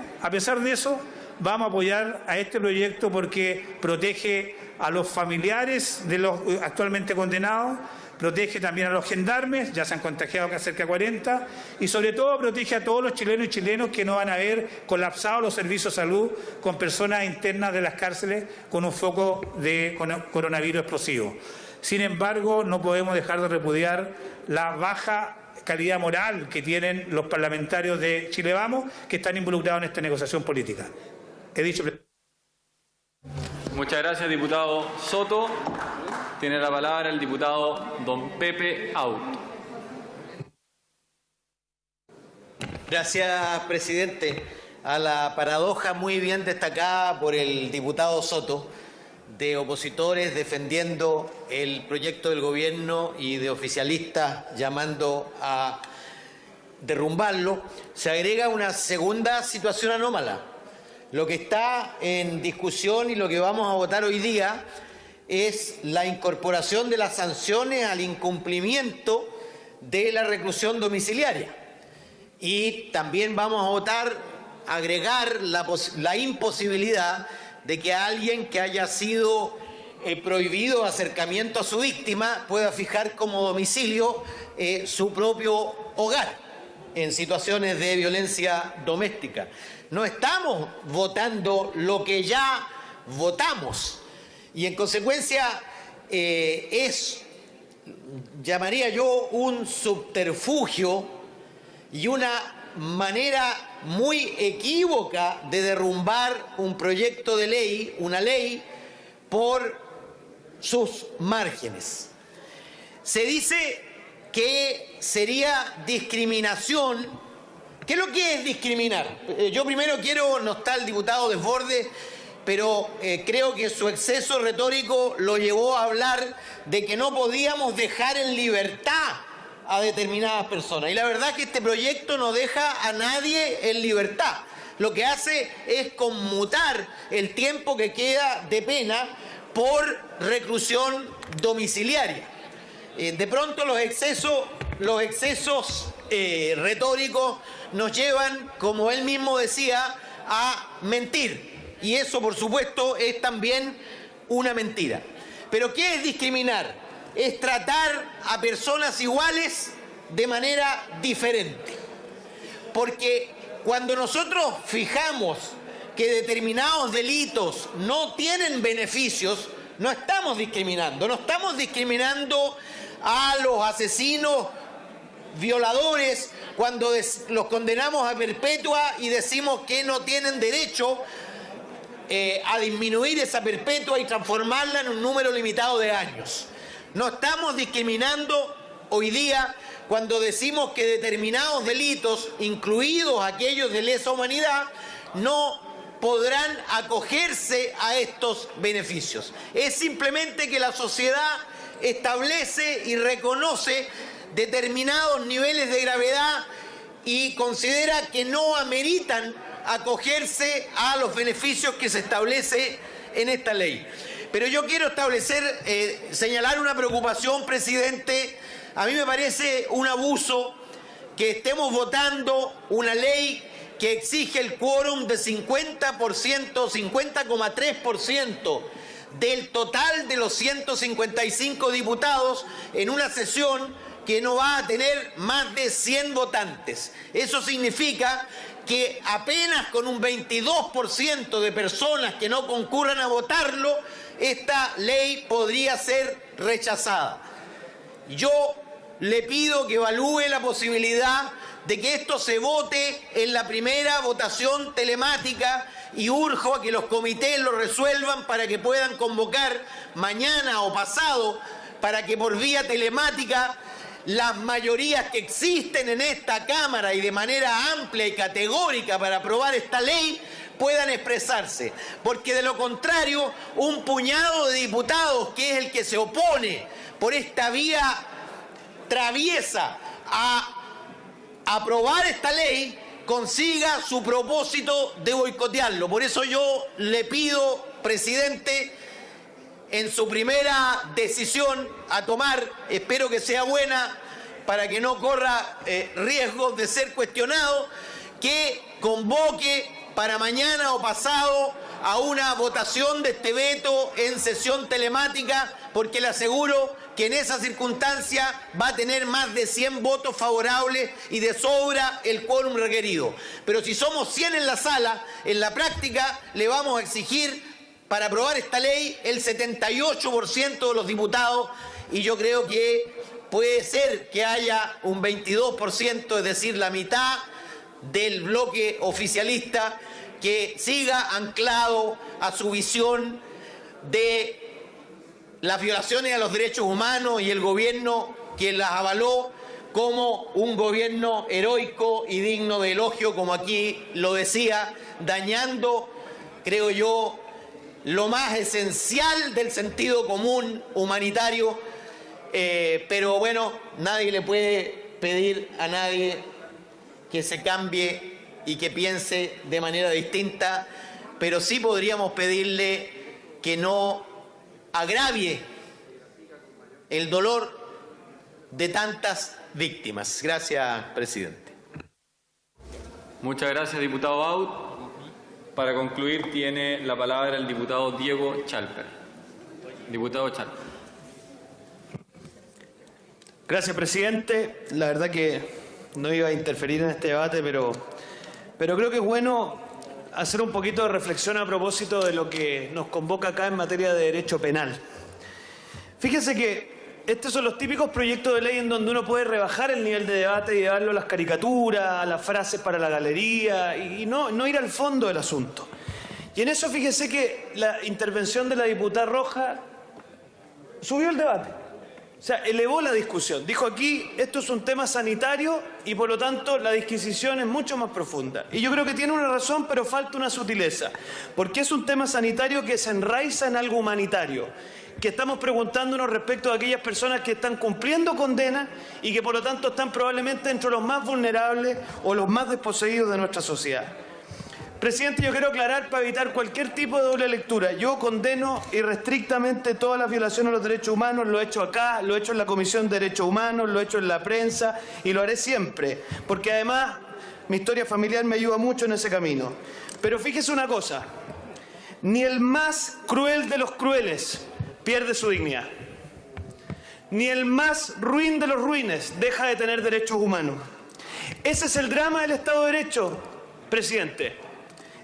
vamos a apoyar a este proyecto porque protege a los familiares de los actualmente condenados, protege también a los gendarmes, ya se han contagiado cerca de 40, y sobre todo protege a todos los chilenos y chilenas que no van a ver colapsados los servicios de salud con personas internas de las cárceles con un foco de coronavirus explosivo. Sin embargo, no podemos dejar de repudiar la baja calidad moral que tienen los parlamentarios de Chile Vamos que están involucrados en esta negociación política. He dicho. Muchas gracias, diputado Soto. Tiene la palabra el diputado don Pepe Auto. Gracias, presidente. A la paradoja muy bien destacada por el diputado Soto de opositores defendiendo el proyecto del gobierno y de oficialistas llamando a derrumbarlo, se agrega una segunda situación anómala. Lo que está en discusión y lo que vamos a votar hoy día es la incorporación de las sanciones al incumplimiento de la reclusión domiciliaria. Y también vamos a votar, agregar la imposibilidad de que alguien que haya sido prohibido acercamiento a su víctima pueda fijar como domicilio su propio hogar en situaciones de violencia doméstica. No estamos votando lo que ya votamos y en consecuencia llamaría yo un subterfugio y una manera muy equívoca de derrumbar un proyecto de ley, una ley, por sus márgenes. Se dice que sería discriminación. ¿Qué es lo que es discriminar? Yo primero no está el diputado Desbordes, pero creo que su exceso retórico lo llevó a hablar de que no podíamos dejar en libertad a determinadas personas. Y la verdad es que este proyecto no deja a nadie en libertad. Lo que hace es conmutar el tiempo que queda de pena por reclusión domiciliaria. De pronto los excesos retóricos nos llevan, como él mismo decía, a mentir. Y eso, por supuesto, es también una mentira. ¿Pero qué es discriminar? Es tratar a personas iguales de manera diferente. Porque cuando nosotros fijamos que determinados delitos no tienen beneficios, no estamos discriminando. No estamos discriminando a los asesinos, violadores, cuando los condenamos a perpetua y decimos que no tienen derecho a disminuir esa perpetua y transformarla en un número limitado de años. No estamos discriminando hoy día cuando decimos que determinados delitos, incluidos aquellos de lesa humanidad, no podrán acogerse a estos beneficios. Es simplemente que la sociedad establece y reconoce determinados niveles de gravedad y considera que no ameritan acogerse a los beneficios que se establece en esta ley. Pero yo quiero señalar una preocupación, presidente. A mí me parece un abuso que estemos votando una ley que exige el quórum de 50%, 50,3% del total de los 155 diputados en una sesión que no va a tener más de 100 votantes. Eso significa que apenas con un 22% de personas que no concurran a votarlo, esta ley podría ser rechazada. Yo le pido que evalúe la posibilidad de que esto se vote en la primera votación telemática y urjo a que los comités lo resuelvan para que puedan convocar mañana o pasado para que por vía telemática las mayorías que existen en esta Cámara y de manera amplia y categórica para aprobar esta ley puedan expresarse, porque de lo contrario, un puñado de diputados, que es el que se opone por esta vía traviesa a aprobar esta ley, consiga su propósito de boicotearlo. Por eso yo le pido, presidente, en su primera decisión a tomar, espero que sea buena, para que no corra riesgos de ser cuestionado, que convoque para mañana o pasado a una votación de este veto en sesión telemática, porque le aseguro que en esa circunstancia va a tener más de 100 votos favorables y de sobra el quórum requerido. Pero si somos 100 en la sala, en la práctica le vamos a exigir para aprobar esta ley el 78% de los diputados, y yo creo que puede ser que haya un 22%, es decir, la mitad del bloque oficialista, que siga anclado a su visión de las violaciones a los derechos humanos y el gobierno que las avaló como un gobierno heroico y digno de elogio, como aquí lo decía, dañando, creo yo, lo más esencial del sentido común humanitario. Pero bueno, nadie le puede pedir a nadie que se cambie y que piense de manera distinta, pero sí podríamos pedirle que no agravie el dolor de tantas víctimas. Gracias, presidente. Muchas gracias, diputado Baud. Para concluir, tiene la palabra el diputado Diego Chalper. Diputado Chalper. Gracias, presidente. La verdad que no iba a interferir en este debate, pero creo que es bueno hacer un poquito de reflexión a propósito de lo que nos convoca acá en materia de derecho penal. Fíjense que estos son los típicos proyectos de ley en donde uno puede rebajar el nivel de debate y llevarlo a las caricaturas, a las frases para la galería y no ir al fondo del asunto. Y en eso fíjense que la intervención de la diputada Roja subió el debate. O sea, elevó la discusión. Dijo aquí, esto es un tema sanitario y por lo tanto la disquisición es mucho más profunda. Y yo creo que tiene una razón, pero falta una sutileza. Porque es un tema sanitario que se enraiza en algo humanitario. Que estamos preguntándonos respecto a aquellas personas que están cumpliendo condena y que por lo tanto están probablemente entre los más vulnerables o los más desposeídos de nuestra sociedad. Presidente, yo quiero aclarar para evitar cualquier tipo de doble lectura. Yo condeno irrestrictamente todas las violaciones a los derechos humanos, lo he hecho acá, lo he hecho en la Comisión de Derechos Humanos, lo he hecho en la prensa y lo haré siempre, porque además mi historia familiar me ayuda mucho en ese camino. Pero fíjese una cosa, ni el más cruel de los crueles pierde su dignidad, ni el más ruin de los ruines deja de tener derechos humanos. Ese es el drama del Estado de Derecho, presidente.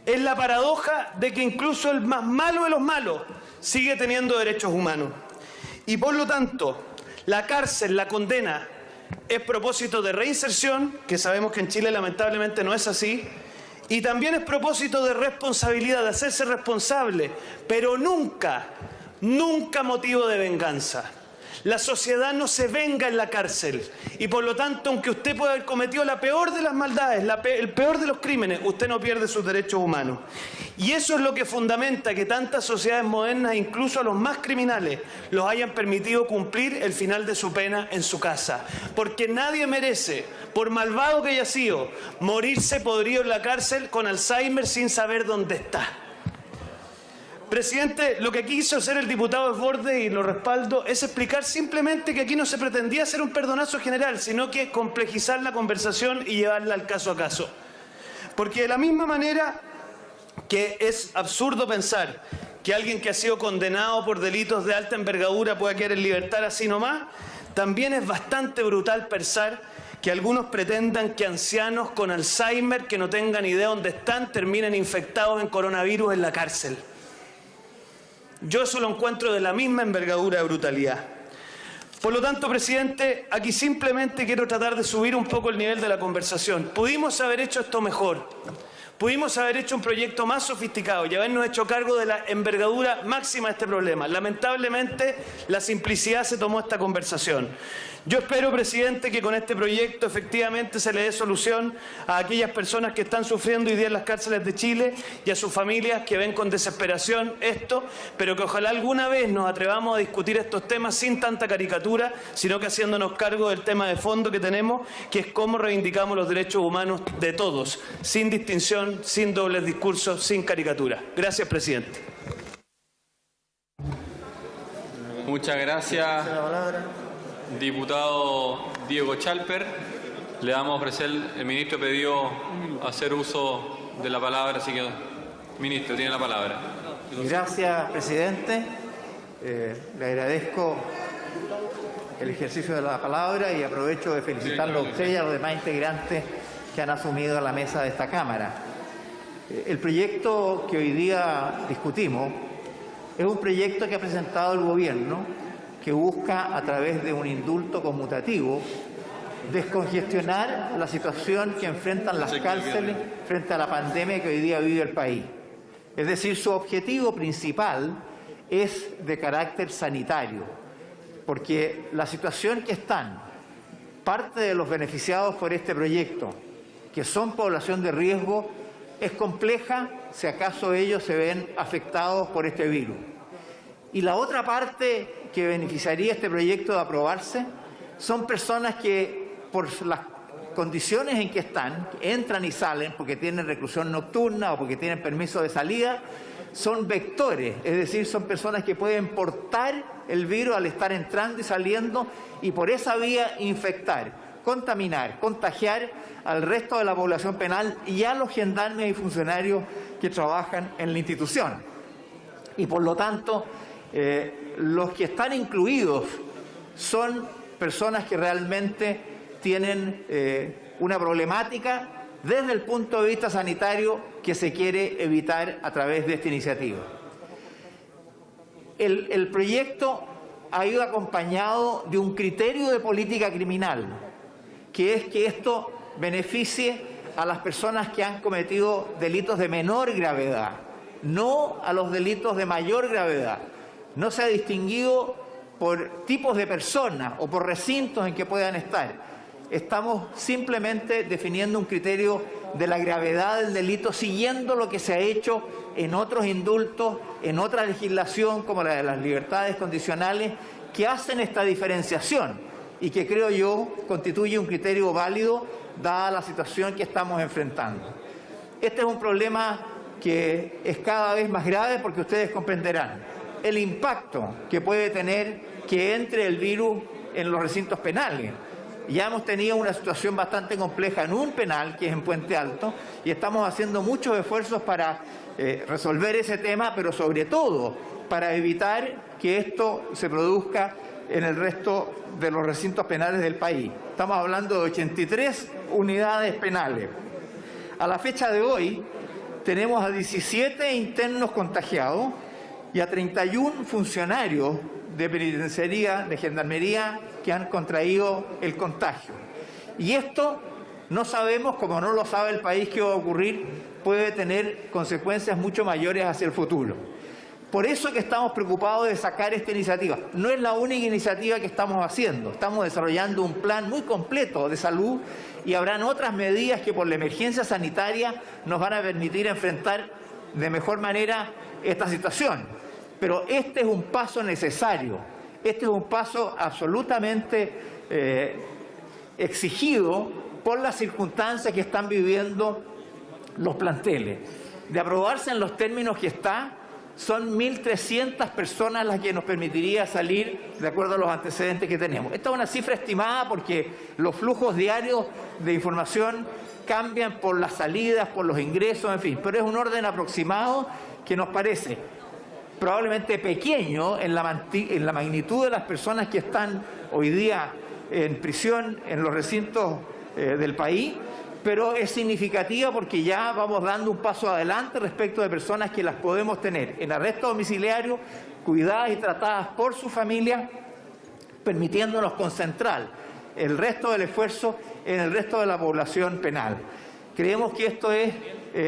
Es la paradoja de que incluso el más malo de los malos sigue teniendo derechos humanos. Y por lo tanto, la cárcel, la condena, es propósito de reinserción, que sabemos que en Chile lamentablemente no es así, y también es propósito de responsabilidad, de hacerse responsable, pero nunca motivo de venganza. La sociedad no se venga en la cárcel y por lo tanto, aunque usted pueda haber cometido la peor de las maldades, el peor de los crímenes, usted no pierde sus derechos humanos. Y eso es lo que fundamenta que tantas sociedades modernas, incluso a los más criminales, los hayan permitido cumplir el final de su pena en su casa. Porque nadie merece, por malvado que haya sido, morirse podrido en la cárcel con Alzheimer sin saber dónde está. Presidente, lo que quiso hacer el diputado Desbordes, y lo respaldo, es explicar simplemente que aquí no se pretendía hacer un perdonazo general, sino que complejizar la conversación y llevarla al caso a caso. Porque de la misma manera que es absurdo pensar que alguien que ha sido condenado por delitos de alta envergadura pueda quedar en libertad así nomás, también es bastante brutal pensar que algunos pretendan que ancianos con Alzheimer que no tengan idea dónde están terminen infectados en coronavirus en la cárcel. Yo eso lo encuentro de la misma envergadura de brutalidad. Por lo tanto, presidente, aquí simplemente quiero tratar de subir un poco el nivel de la conversación. Pudimos haber hecho esto mejor. Pudimos haber hecho un proyecto más sofisticado y habernos hecho cargo de la envergadura máxima de este problema. Lamentablemente, la simplicidad se tomó esta conversación. Yo espero, presidente, que con este proyecto efectivamente se le dé solución a aquellas personas que están sufriendo hoy día en las cárceles de Chile y a sus familias que ven con desesperación esto, pero que ojalá alguna vez nos atrevamos a discutir estos temas sin tanta caricatura, sino que haciéndonos cargo del tema de fondo que tenemos, que es cómo reivindicamos los derechos humanos de todos, sin distinción, sin dobles discursos, sin caricatura. Gracias, presidente. Muchas gracias, diputado Diego Chalper. Le vamos a ofrecer, el ministro pidió hacer uso de la palabra, así que, ministro, tiene la palabra. Gracias, presidente. Le agradezco el ejercicio de la palabra y aprovecho de felicitarlo a usted y a los demás integrantes que han asumido la mesa de esta Cámara. El proyecto que hoy día discutimos es un proyecto que ha presentado el Gobierno, que busca, a través de un indulto conmutativo, descongestionar la situación que enfrentan las cárceles frente a la pandemia que hoy día vive el país. Es decir, su objetivo principal es de carácter sanitario, porque la situación que están parte de los beneficiados por este proyecto, que son población de riesgo, es compleja si acaso ellos se ven afectados por este virus. Y la otra parte que beneficiaría este proyecto de aprobarse son personas que, por las condiciones en que están, entran y salen porque tienen reclusión nocturna o porque tienen permiso de salida, son vectores, es decir, son personas que pueden portar el virus al estar entrando y saliendo y por esa vía infectar, contaminar, contagiar al resto de la población penal y a los gendarmes y funcionarios que trabajan en la institución. Y por lo tanto, los que están incluidos son personas que realmente tienen una problemática desde el punto de vista sanitario que se quiere evitar a través de esta iniciativa. El proyecto ha ido acompañado de un criterio de política criminal, que es que esto beneficie a las personas que han cometido delitos de menor gravedad, no a los delitos de mayor gravedad. No se ha distinguido por tipos de personas o por recintos en que puedan estar. Estamos simplemente definiendo un criterio de la gravedad del delito siguiendo lo que se ha hecho en otros indultos, en otra legislación como la de las libertades condicionales, que hacen esta diferenciación y que creo yo constituye un criterio válido dada la situación que estamos enfrentando. Este es un problema que es cada vez más grave porque ustedes comprenderán el impacto que puede tener que entre el virus en los recintos penales. Ya hemos tenido una situación bastante compleja en un penal, que es en Puente Alto, y estamos haciendo muchos esfuerzos para resolver ese tema, pero sobre todo para evitar que esto se produzca en el resto de los recintos penales del país. Estamos hablando de 83 unidades penales. A la fecha de hoy tenemos a 17 internos contagiados y a 31 funcionarios de penitenciaría, de gendarmería, que han contraído el contagio. Y esto no sabemos, como no lo sabe el país, qué va a ocurrir, puede tener consecuencias mucho mayores hacia el futuro. Por eso que estamos preocupados de sacar esta iniciativa. No es la única iniciativa que estamos haciendo. Estamos desarrollando un plan muy completo de salud y habrán otras medidas que por la emergencia sanitaria nos van a permitir enfrentar de mejor manera esta situación. Pero este es un paso necesario. Este es un paso absolutamente exigido por las circunstancias que están viviendo los planteles. De aprobarse en los términos que está, son 1.300 personas las que nos permitiría salir de acuerdo a los antecedentes que tenemos. Esta es una cifra estimada porque los flujos diarios de información cambian por las salidas, por los ingresos, en fin, pero es un orden aproximado que nos parece probablemente pequeño en la magnitud de las personas que están hoy día en prisión en los recintos del país, pero es significativa porque ya vamos dando un paso adelante respecto de personas que las podemos tener en arresto domiciliario, cuidadas y tratadas por su familia, permitiéndonos concentrar el resto del esfuerzo en el resto de la población penal. Creemos que esto es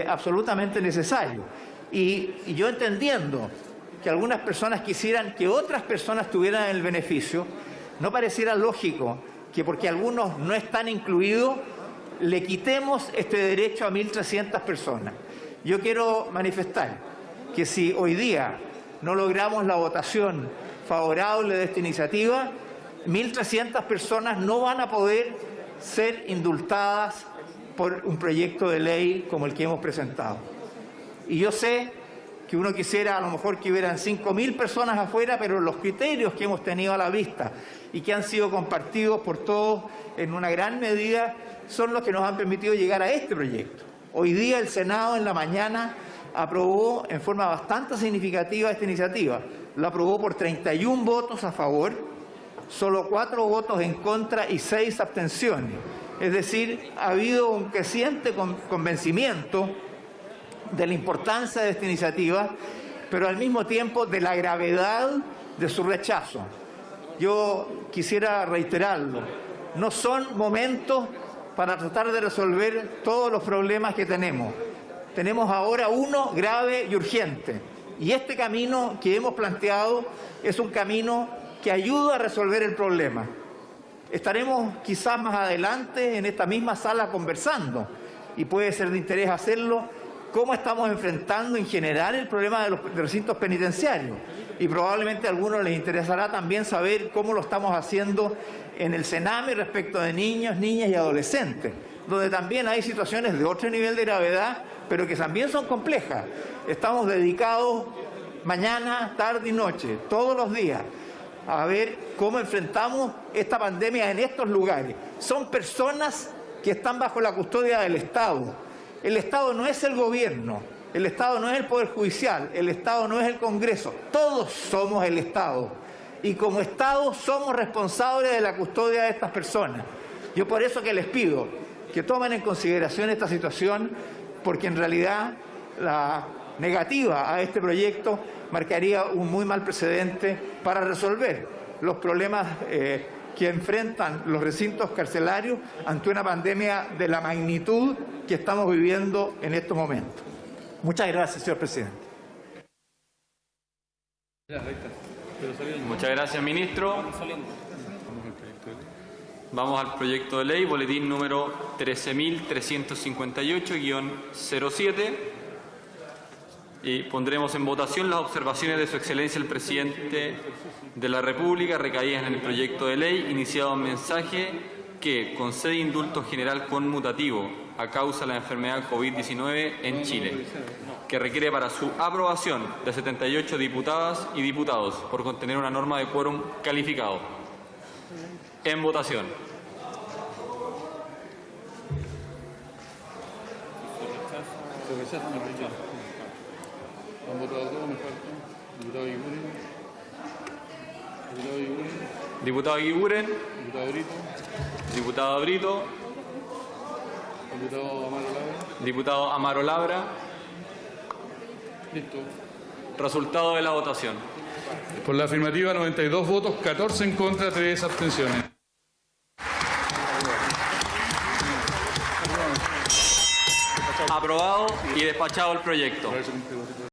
absolutamente necesario. Y yo entendiendo que algunas personas quisieran que otras personas tuvieran el beneficio, no pareciera lógico que porque algunos no están incluidos, le quitemos este derecho a 1.300 personas. Yo quiero manifestar que si hoy día no logramos la votación favorable de esta iniciativa, 1.300 personas no van a poder ser indultadas por un proyecto de ley como el que hemos presentado. Y yo sé que uno quisiera a lo mejor que hubieran 5.000 personas afuera, pero los criterios que hemos tenido a la vista y que han sido compartidos por todos en una gran medida son los que nos han permitido llegar a este proyecto. Hoy día el Senado en la mañana aprobó en forma bastante significativa esta iniciativa. La aprobó por 31 votos a favor, solo 4 votos en contra y 6 abstenciones. Es decir, ha habido un creciente convencimiento de la importancia de esta iniciativa, pero al mismo tiempo de la gravedad de su rechazo. Yo quisiera reiterarlo, no son momentos para tratar de resolver todos los problemas que tenemos. Tenemos ahora uno grave y urgente, y este camino que hemos planteado es un camino que ayuda a resolver el problema. Estaremos quizás más adelante en esta misma sala conversando, y puede ser de interés hacerlo, cómo estamos enfrentando en general el problema de los recintos penitenciarios. Y probablemente a algunos les interesará también saber cómo lo estamos haciendo en el Sename respecto de niños, niñas y adolescentes, donde también hay situaciones de otro nivel de gravedad, pero que también son complejas. Estamos dedicados mañana, tarde y noche, todos los días, a ver cómo enfrentamos esta pandemia en estos lugares. Son personas que están bajo la custodia del Estado. El Estado no es el gobierno, el Estado no es el Poder Judicial, el Estado no es el Congreso, todos somos el Estado. Y como Estado somos responsables de la custodia de estas personas. Yo por eso que les pido que tomen en consideración esta situación, porque en realidad la negativa a este proyecto marcaría un muy mal precedente para resolver los problemas que enfrentan los recintos carcelarios ante una pandemia de la magnitud que estamos viviendo en estos momentos. Muchas gracias, señor presidente. Muchas gracias, ministro. Vamos al proyecto de ley, boletín número 13.358-07. Y pondremos en votación las observaciones de Su Excelencia el Presidente de la República recaídas en el proyecto de ley, iniciado en mensaje que concede indulto general conmutativo a causa de la enfermedad COVID-19 en Chile, que requiere para su aprobación de 78 diputadas y diputados por contener una norma de quórum calificado. En votación. Han votado todos, me falta. Diputado Guiguren. Diputado Guiguren. Diputado Brito. Diputado Brito. Diputado Amaro Labra. Diputado Amaro Labra. Listo. Resultado de la votación. Por la afirmativa, 92 votos, 14 en contra, 3 abstenciones. Aprobado y despachado el proyecto.